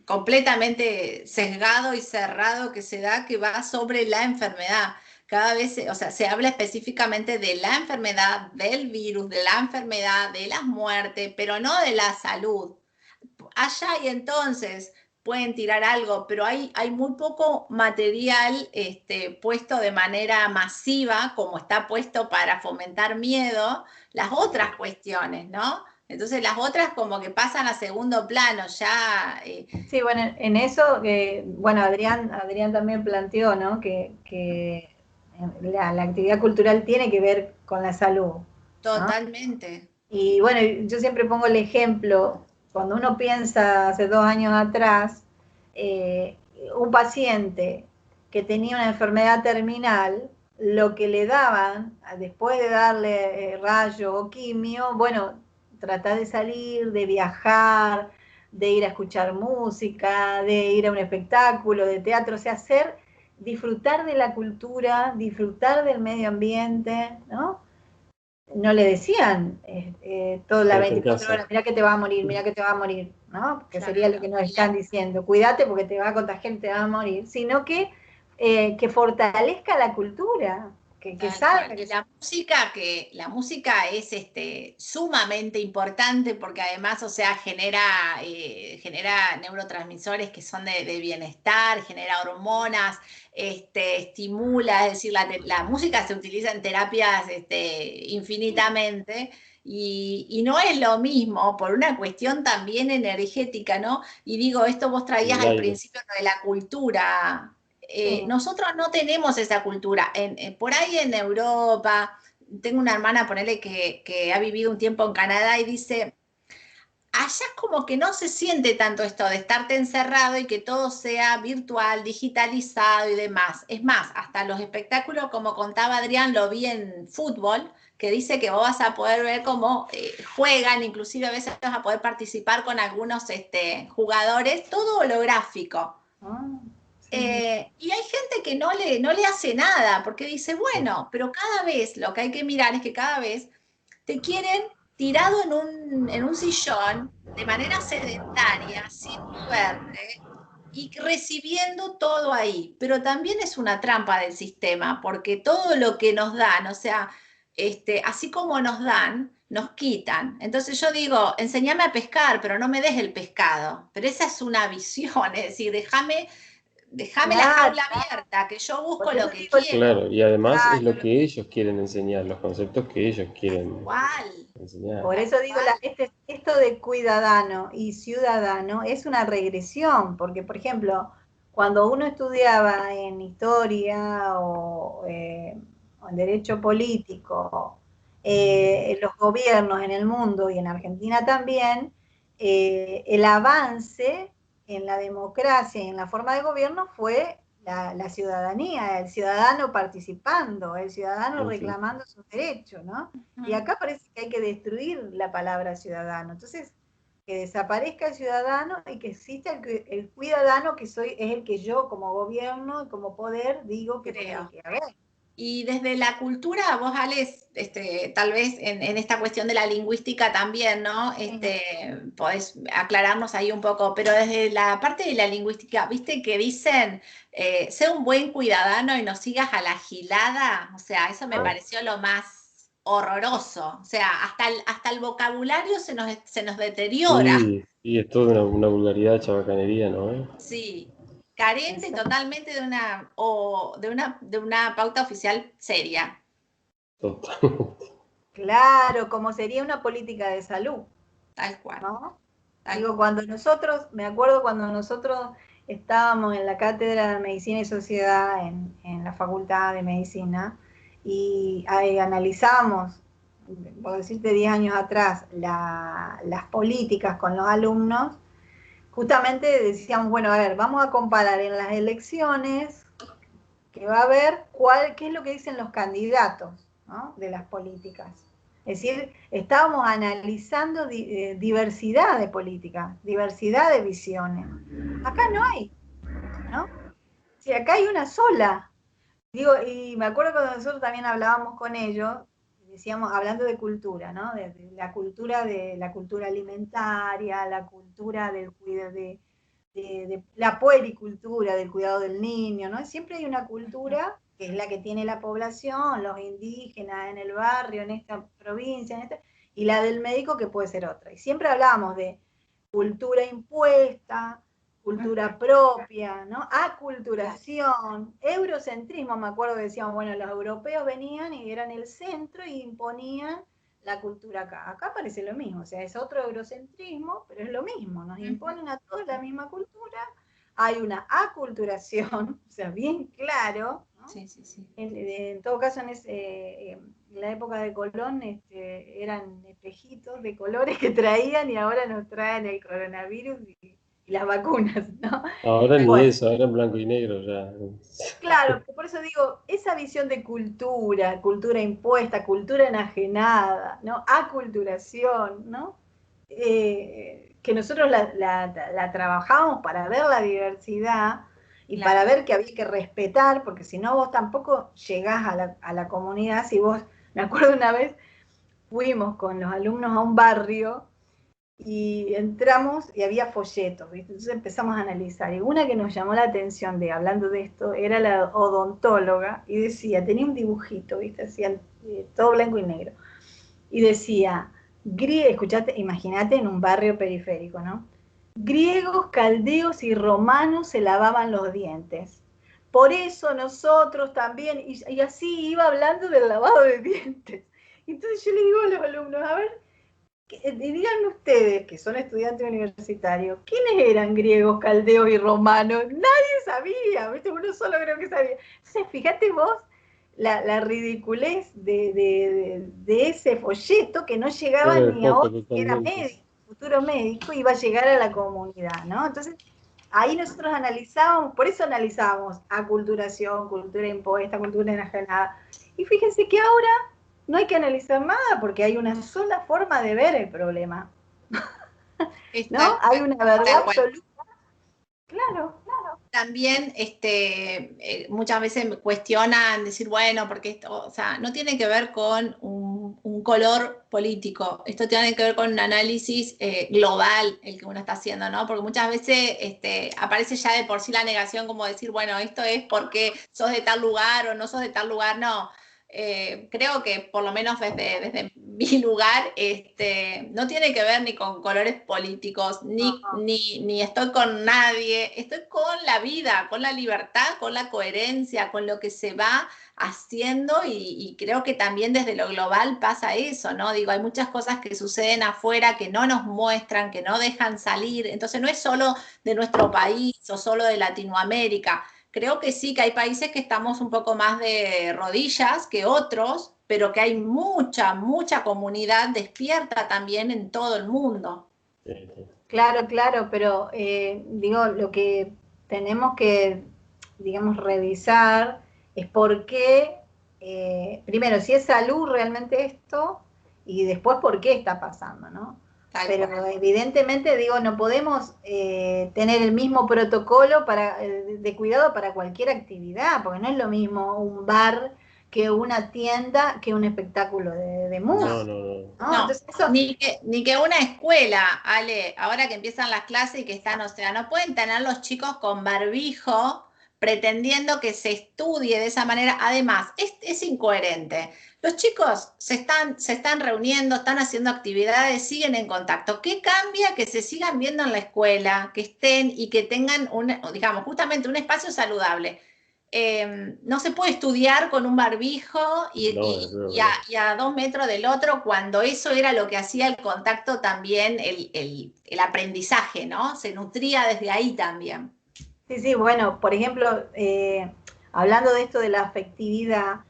completamente sesgado y cerrado que se da, que va sobre la enfermedad. Cada vez, o sea, se habla específicamente de la enfermedad, del virus, de la enfermedad, de las muertes, pero no de la salud. Allá y entonces pueden tirar algo, pero hay muy poco material puesto de manera masiva, como está puesto para fomentar miedo, las otras cuestiones, ¿no? Entonces las otras como que pasan a segundo plano, ya... Sí, bueno, en eso, bueno, Adrián también planteó, ¿no? Que la actividad cultural tiene que ver con la salud, ¿no? Totalmente. Y bueno, yo siempre pongo el ejemplo, cuando uno piensa hace 2 años atrás, un paciente que tenía una enfermedad terminal, lo que le daban, después de darle rayo o quimio, bueno, tratar de salir, de viajar, de ir a escuchar música, de ir a un espectáculo, de teatro, o sea, disfrutar de la cultura, disfrutar del medio ambiente, ¿no? No le decían todas las 24 horas, mira que te va a morir, mira que te va a morir, ¿no? Porque sería lo que nos están diciendo, cuídate porque te va a contagiar y te va a morir, sino que fortalezca la cultura, que salga. La música es sumamente importante porque además, o sea, genera neurotransmisores que son de bienestar, genera hormonas, estimula, es decir, la música se utiliza en terapias infinitamente. Y no es lo mismo por una cuestión también energética, ¿no? Y digo, esto vos traías al principio de la cultura. Sí. Nosotros no tenemos esa cultura. Por ahí en Europa, tengo una hermana, ponele, que ha vivido un tiempo en Canadá y dice, allá es como que no se siente tanto esto de estarte encerrado y que todo sea virtual, digitalizado y demás. Es más, hasta los espectáculos, como contaba Adrián, lo vi en fútbol, que dice que vos vas a poder ver cómo juegan, inclusive a veces vas a poder participar con algunos jugadores, todo holográfico. Y hay gente que no le hace nada, porque dice, bueno, pero cada vez lo que hay que mirar es que cada vez te quieren tirado en un sillón de manera sedentaria, sin moverte y recibiendo todo ahí. Pero también es una trampa del sistema, porque todo lo que nos dan, o sea, así como nos dan, nos quitan. Entonces yo digo, enséñame a pescar, pero no me des el pescado. Pero esa es una visión, es decir, déjame la jaula abierta, que yo busco lo que quiero. Claro, y además es lo que ellos quieren enseñar, los conceptos que ellos quieren enseñar. Por eso digo, esto de cuidadano y ciudadano es una regresión, porque por ejemplo, cuando uno estudiaba en historia o en derecho político, los gobiernos en el mundo y en Argentina también, el avance en la democracia y en la forma de gobierno fue la ciudadanía, el ciudadano participando, el ciudadano Sí, sí. reclamando sus derechos, ¿no? Y acá parece que hay que destruir la palabra ciudadano. Entonces, que desaparezca el ciudadano y que exista el ciudadano, que es el que yo como gobierno y como poder digo que tiene que haber. Y desde la cultura, vos, Alex, tal vez en esta cuestión de la lingüística también, ¿no? Podés aclararnos ahí un poco, pero desde la parte de la lingüística, ¿viste que dicen, sé un buen cuidadano y no sigas a la gilada? O sea, eso me pareció lo más horroroso. O sea, hasta el vocabulario se nos deteriora. Sí, sí, es toda una vulgaridad, chabacanería, ¿no? Sí, carente totalmente de una pauta oficial seria. Totalmente. Claro, como sería una política de salud, Tal cual. ¿no? Tal Digo, cual. me acuerdo cuando nosotros estábamos en la cátedra de Medicina y Sociedad en la Facultad de Medicina y ahí analizamos, por decirte 10 años atrás, las políticas con los alumnos, justamente decíamos, bueno, a ver, vamos a comparar en las elecciones que va a ver qué es lo que dicen los candidatos, ¿no?, de las políticas. Es decir, estábamos analizando diversidad de políticas, diversidad de visiones. Acá no hay, ¿no? Si acá hay una sola. Digo, y me acuerdo cuando nosotros también hablábamos con ellos, decíamos, hablando de cultura, ¿no? De la cultura alimentaria, la cultura del cuidado de la puericultura, del cuidado del niño, ¿no? Siempre hay una cultura que es la que tiene la población, los indígenas en el barrio, en esta provincia, y la del médico que puede ser otra. Y siempre hablábamos de cultura impuesta, cultura propia, ¿no? Aculturación, eurocentrismo, me acuerdo que decíamos, bueno, los europeos venían y eran el centro y imponían la cultura acá. Acá parece lo mismo, o sea, es otro eurocentrismo, pero es lo mismo, nos imponen a todos la misma cultura, hay una aculturación, o sea, bien claro, ¿no? Sí, sí, sí. En todo caso, en la época de Colón eran espejitos de colores que traían y ahora nos traen el coronavirus y las vacunas, ¿no? Ahora ni Bueno, eso, ahora en blanco y negro ya. claro, por eso digo, esa visión de cultura, cultura impuesta, cultura enajenada, ¿no? Aculturación, ¿no? Que nosotros la trabajamos para ver la diversidad y Claro. para ver que había que respetar, porque si no vos tampoco llegás a la comunidad. Si vos, me acuerdo una vez, fuimos con los alumnos a un barrio y entramos y había folletos, ¿viste? Entonces empezamos a analizar. Y una que nos llamó la atención hablando de esto era la odontóloga y decía, tenía un dibujito, ¿viste? Hacían todo blanco y negro. Y decía, escuchate, imagínate en un barrio periférico, ¿no? Griegos, caldeos y romanos se lavaban los dientes. Por eso nosotros también, y así iba hablando del lavado de dientes. Entonces yo le digo a los alumnos, a ver, díganme ustedes, que son estudiantes universitarios, ¿quiénes eran griegos, caldeos y romanos? Nadie sabía, ¿viste? Uno solo creo que sabía. Entonces, fíjate vos la ridiculez de ese folleto que no llegaba Fuera de ni a foco otro, que era totalmente. médico, futuro médico, iba a llegar a la comunidad, ¿no? Entonces, ahí nosotros analizábamos, por eso analizábamos aculturación, cultura impuesta, cultura enajenada. Y fíjense que ahora no hay que analizar nada porque hay una sola forma de ver el problema, ¿no? Hay una verdad absoluta. Claro, claro. También muchas veces me cuestionan, decir, bueno, porque esto, o sea, no tiene que ver con un color político, esto tiene que ver con un análisis global el que uno está haciendo, ¿no? Porque muchas veces aparece ya de por sí la negación, como decir, bueno, esto es porque sos de tal lugar o no sos de tal lugar, no. Creo que por lo menos desde mi lugar no tiene que ver ni con colores políticos, ni estoy con nadie, estoy con la vida, con la libertad, con la coherencia, con lo que se va haciendo y creo que también desde lo global pasa eso, ¿no? Digo, hay muchas cosas que suceden afuera que no nos muestran, que no dejan salir, entonces no es solo de nuestro país o solo de Latinoamérica. Creo que sí, que hay países que estamos un poco más de rodillas que otros, pero que hay mucha, mucha comunidad despierta también en todo el mundo. Claro, claro, pero digo, lo que tenemos que digamos, revisar es por qué, primero, si es salud realmente esto, y después por qué está pasando, ¿no? Pero evidentemente, digo, no podemos tener el mismo protocolo de cuidado para cualquier actividad, porque no es lo mismo un bar que una tienda que un espectáculo de música. No. Entonces, eso... ni que una escuela, Ale, ahora que empiezan las clases y que están, o sea, no pueden tener los chicos con barbijo pretendiendo que se estudie de esa manera. Además, es incoherente. Los chicos se están reuniendo, están haciendo actividades, siguen en contacto. ¿Qué cambia que se sigan viendo en la escuela, que estén y que tengan, digamos, justamente un espacio saludable? No se puede estudiar con un barbijo y a 2 metros del otro, cuando eso era lo que hacía el contacto también, el aprendizaje, ¿no? Se nutría desde ahí también. Sí, bueno, por ejemplo, hablando de esto de la afectividad,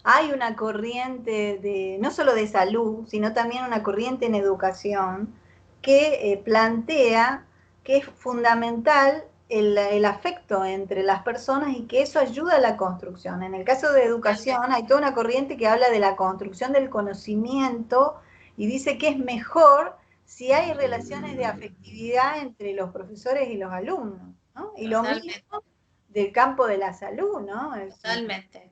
hay una corriente no solo de salud, sino también una corriente en educación que plantea que es fundamental el afecto entre las personas y que eso ayuda a la construcción. En el caso de educación hay toda una corriente que habla de la construcción del conocimiento y dice que es mejor si hay relaciones de afectividad entre los profesores y los alumnos, ¿no? Y lo mismo del campo de la salud, ¿no?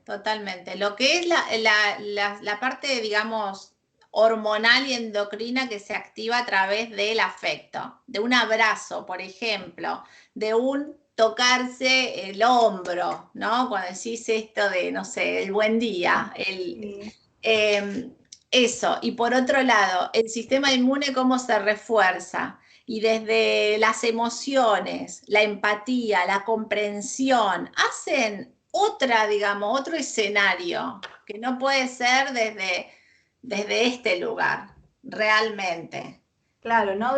Totalmente. Lo que es la parte, digamos, hormonal y endocrina que se activa a través del afecto, de un abrazo, por ejemplo, de un tocarse el hombro, ¿no? Cuando decís esto de, no sé, el buen día, eso. Y por otro lado, el sistema inmune, cómo se refuerza. Y desde las emociones, la empatía, la comprensión, hacen otro escenario, que no puede ser desde este lugar, realmente. Claro, no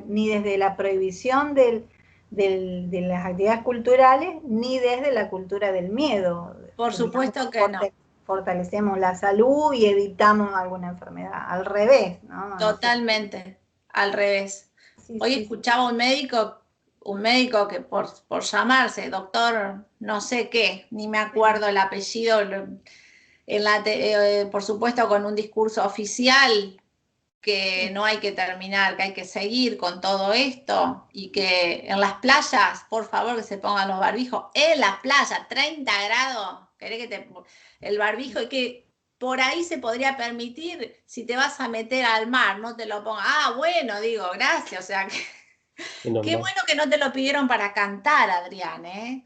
ni desde la prohibición de las actividades culturales, ni desde la cultura del miedo. Por supuesto que no. Fortalecemos la salud y evitamos alguna enfermedad. Al revés, ¿no? Totalmente, al revés. Hoy escuchaba un médico que por llamarse doctor no sé qué, ni me acuerdo el apellido, por supuesto con un discurso oficial, que no hay que terminar, que hay que seguir con todo esto, y que en las playas, por favor, que se pongan los barbijos, en las playas, 30 grados, querés que el barbijo, y que por ahí se podría permitir, si te vas a meter al mar, no te lo pongas. Ah, bueno, digo, gracias, o sea, qué bueno que no te lo pidieron para cantar, Adrián, ¿eh?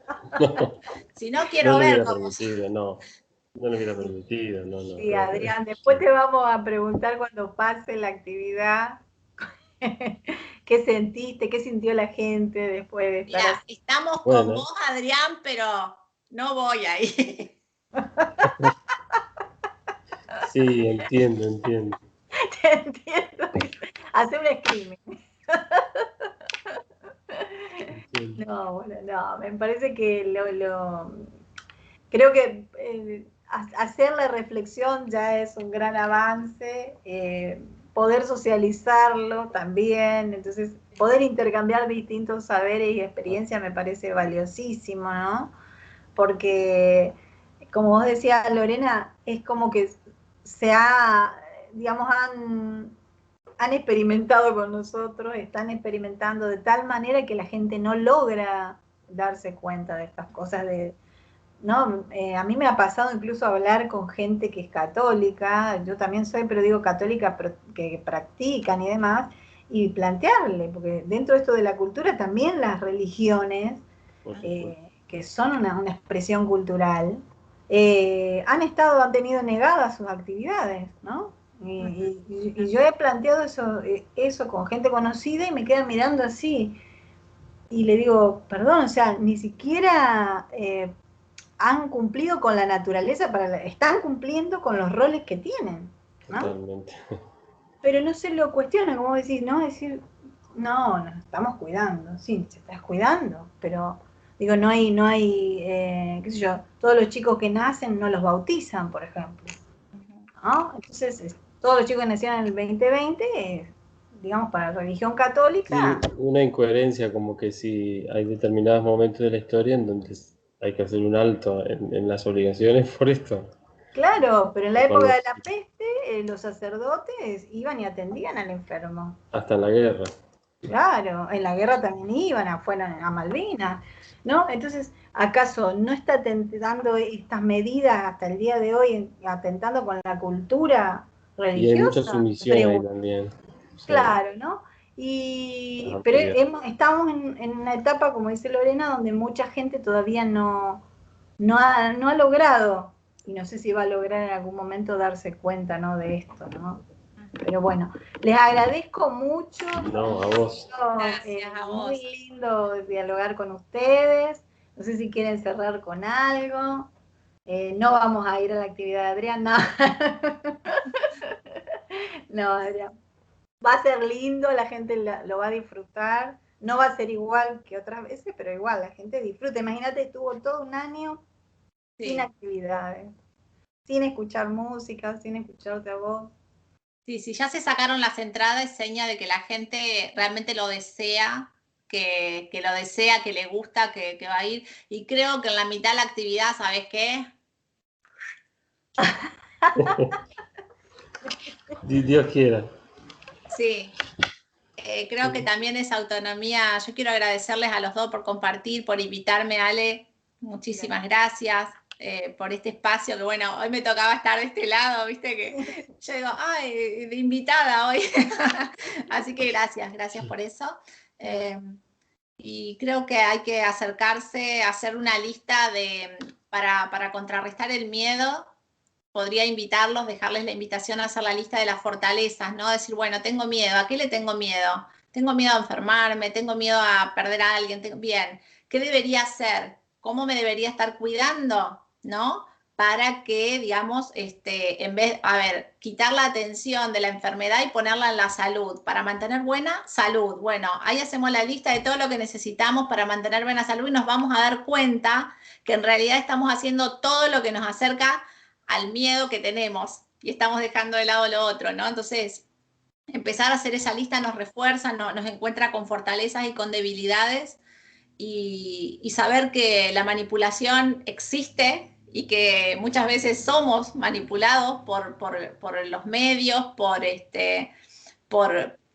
Si no, quiero ver cómo... No lo hubiera permitido, no. Sí, Adrián, después te vamos a preguntar cuando pase la actividad, ¿qué sentiste? ¿Qué sintió la gente después de estar así? Estamos con vos, Adrián, pero no voy ahí. Sí, entiendo. Te entiendo. Hace un screaming. No, me parece que creo que hacer la reflexión ya es un gran avance, poder socializarlo también, entonces poder intercambiar distintos saberes y experiencias me parece valiosísimo, ¿no? Porque, como vos decías, Lorena, es como que digamos, han experimentado con nosotros, están experimentando de tal manera que la gente no logra darse cuenta de estas cosas ¿no? A mí me ha pasado incluso hablar con gente que es católica, yo también soy, pero digo católica que practican y demás, y plantearle, porque dentro de esto de la cultura también las religiones, que son una expresión cultural, han tenido negadas sus actividades, ¿no? Y yo he planteado eso con gente conocida y me quedan mirando así. Y le digo, perdón, o sea, ni siquiera han cumplido con la naturaleza, están cumpliendo con los roles que tienen, ¿no? Totalmente. Pero no se lo cuestiona, como decís, ¿no? Decir, no, nos estamos cuidando, sí, se estás cuidando, pero digo, no hay qué sé yo, todos los chicos que nacen no los bautizan, por ejemplo, ¿no? Entonces, todos los chicos que nacieron en el 2020, digamos, para la religión católica... Sí, una incoherencia, como que si hay determinados momentos de la historia en donde hay que hacer un alto en las obligaciones por esto. Claro, pero en la época Totalmente. de la peste, los sacerdotes iban y atendían al enfermo. Hasta en la guerra. Claro, en la guerra también iban, fueron a Malvinas, ¿no? Entonces, ¿acaso no está dando estas medidas hasta el día de hoy, atentando con la cultura Y hay mucha religiosa? sumisión ahí también. O sea, Claro, ¿no? las Pero autoridades. estamos en una etapa, como dice Lorena, donde mucha gente todavía no ha logrado, y no sé si va a lograr en algún momento darse cuenta, ¿no?, de esto, ¿no? Pero bueno, les agradezco mucho. No, a vos. Gracias a vos. Muy lindo dialogar con ustedes. No sé si quieren cerrar con algo. No vamos a ir a la actividad de Adrián, no. No, Adrián. Va a ser lindo, la gente lo va a disfrutar. No va a ser igual que otras veces, pero igual la gente disfruta. Imagínate, estuvo todo un año sin actividades, sin escuchar música, sin escucharte a vos. Sí, sí, ya se sacaron las entradas, es seña de que la gente realmente lo desea, que lo desea, que le gusta, que va a ir. Y creo que en la mitad de la actividad, ¿sabes qué? Dios quiera. Sí, creo que también esa autonomía, yo quiero agradecerles a los dos por compartir, por invitarme, Ale, muchísimas gracias por este espacio, que bueno, hoy me tocaba estar de este lado, viste que yo digo, ay, de invitada hoy, así que gracias por eso. Y creo que hay que acercarse, hacer una lista para contrarrestar el miedo. Podría invitarlos, dejarles la invitación a hacer la lista de las fortalezas, ¿no? Decir, bueno, tengo miedo, ¿a qué le tengo miedo? Tengo miedo a enfermarme, tengo miedo a perder a alguien, bien, ¿qué debería hacer? ¿Cómo me debería estar cuidando? ¿No? Para que, digamos, en vez, a ver, quitar la atención de la enfermedad y ponerla en la salud, para mantener buena salud. Bueno, ahí hacemos la lista de todo lo que necesitamos para mantener buena salud y nos vamos a dar cuenta que en realidad estamos haciendo todo lo que nos acerca al miedo que tenemos y estamos dejando de lado lo otro, ¿no? Entonces, empezar a hacer esa lista nos refuerza, nos encuentra con fortalezas y con debilidades y saber que la manipulación existe y que muchas veces somos manipulados por los medios,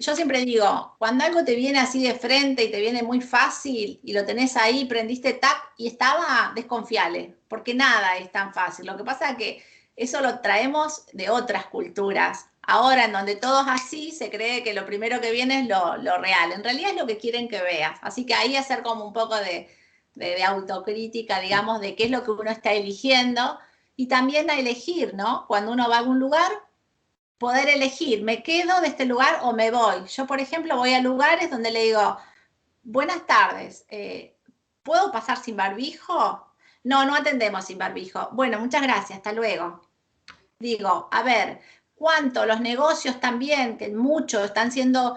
yo siempre digo, cuando algo te viene así de frente y te viene muy fácil y lo tenés ahí, prendiste tac y estaba, desconfiale, porque nada es tan fácil. Lo que pasa es que eso lo traemos de otras culturas. Ahora, en donde todo es así, se cree que lo primero que viene es lo real. En realidad es lo que quieren que veas. Así que ahí hacer como un poco de autocrítica, digamos, de qué es lo que uno está eligiendo y también a elegir, ¿no? Cuando uno va a algún lugar, poder elegir, ¿me quedo de este lugar o me voy? Yo, por ejemplo, voy a lugares donde le digo, buenas tardes, ¿puedo pasar sin barbijo? No, no atendemos sin barbijo. Bueno, muchas gracias, hasta luego. Digo, a ver, ¿cuánto los negocios también, que muchos están siendo,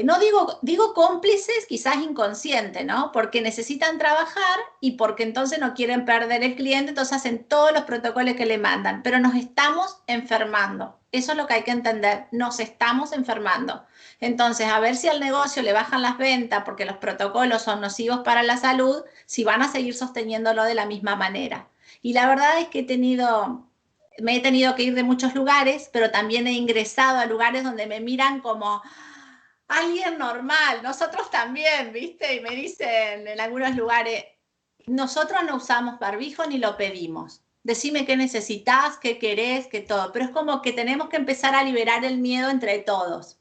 no digo cómplices, quizás inconscientes, ¿no? Porque necesitan trabajar y porque entonces no quieren perder el cliente, entonces hacen todos los protocolos que le mandan, pero nos estamos enfermando. Eso es lo que hay que entender, nos estamos enfermando. Entonces, a ver si al negocio le bajan las ventas porque los protocolos son nocivos para la salud, si van a seguir sosteniéndolo de la misma manera. Y la verdad es que me he tenido que ir de muchos lugares, pero también he ingresado a lugares donde me miran como alguien normal, nosotros también, ¿viste? Y me dicen en algunos lugares, nosotros no usamos barbijo ni lo pedimos. Decime qué necesitas, qué querés, qué todo. Pero es como que tenemos que empezar a liberar el miedo entre todos.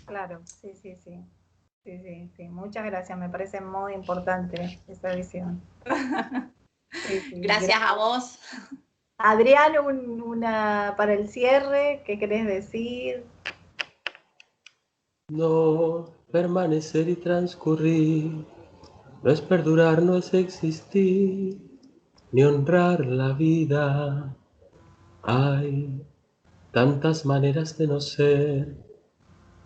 Claro, sí, sí, sí. Sí, sí, sí. Muchas gracias. Me parece muy importante esa visión. Sí, sí, gracias a vos. Adrián, una para el cierre, ¿qué querés decir? No permanecer y transcurrir, no es perdurar, no es existir, ni honrar la vida. Hay tantas maneras de no ser,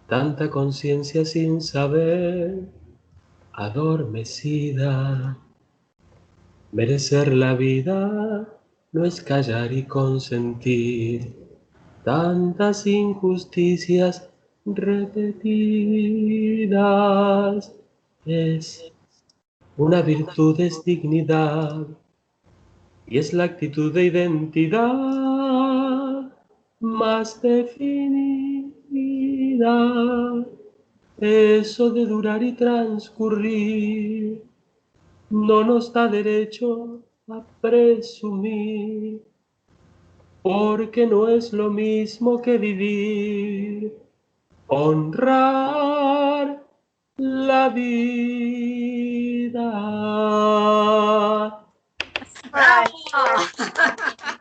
tanta conciencia sin saber, adormecida. Merecer la vida no es callar y consentir tantas injusticias repetidas. Es Una virtud es dignidad y es la actitud de identidad más definida. Eso de durar y transcurrir no nos da derecho a presumir, porque no es lo mismo que vivir, honrar la vida. Ay, ¡Bravo!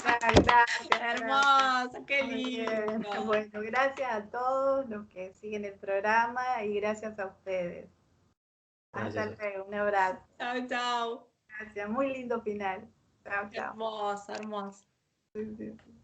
gracias. Hermoso, qué Muy bien. lindo. Bueno, gracias a todos los que siguen el programa y gracias a ustedes. Hasta Gracias. luego, un abrazo. Chao, chao. Gracias, muy lindo final. Chao, chao. Hermoso, hermoso. Sí, sí, sí.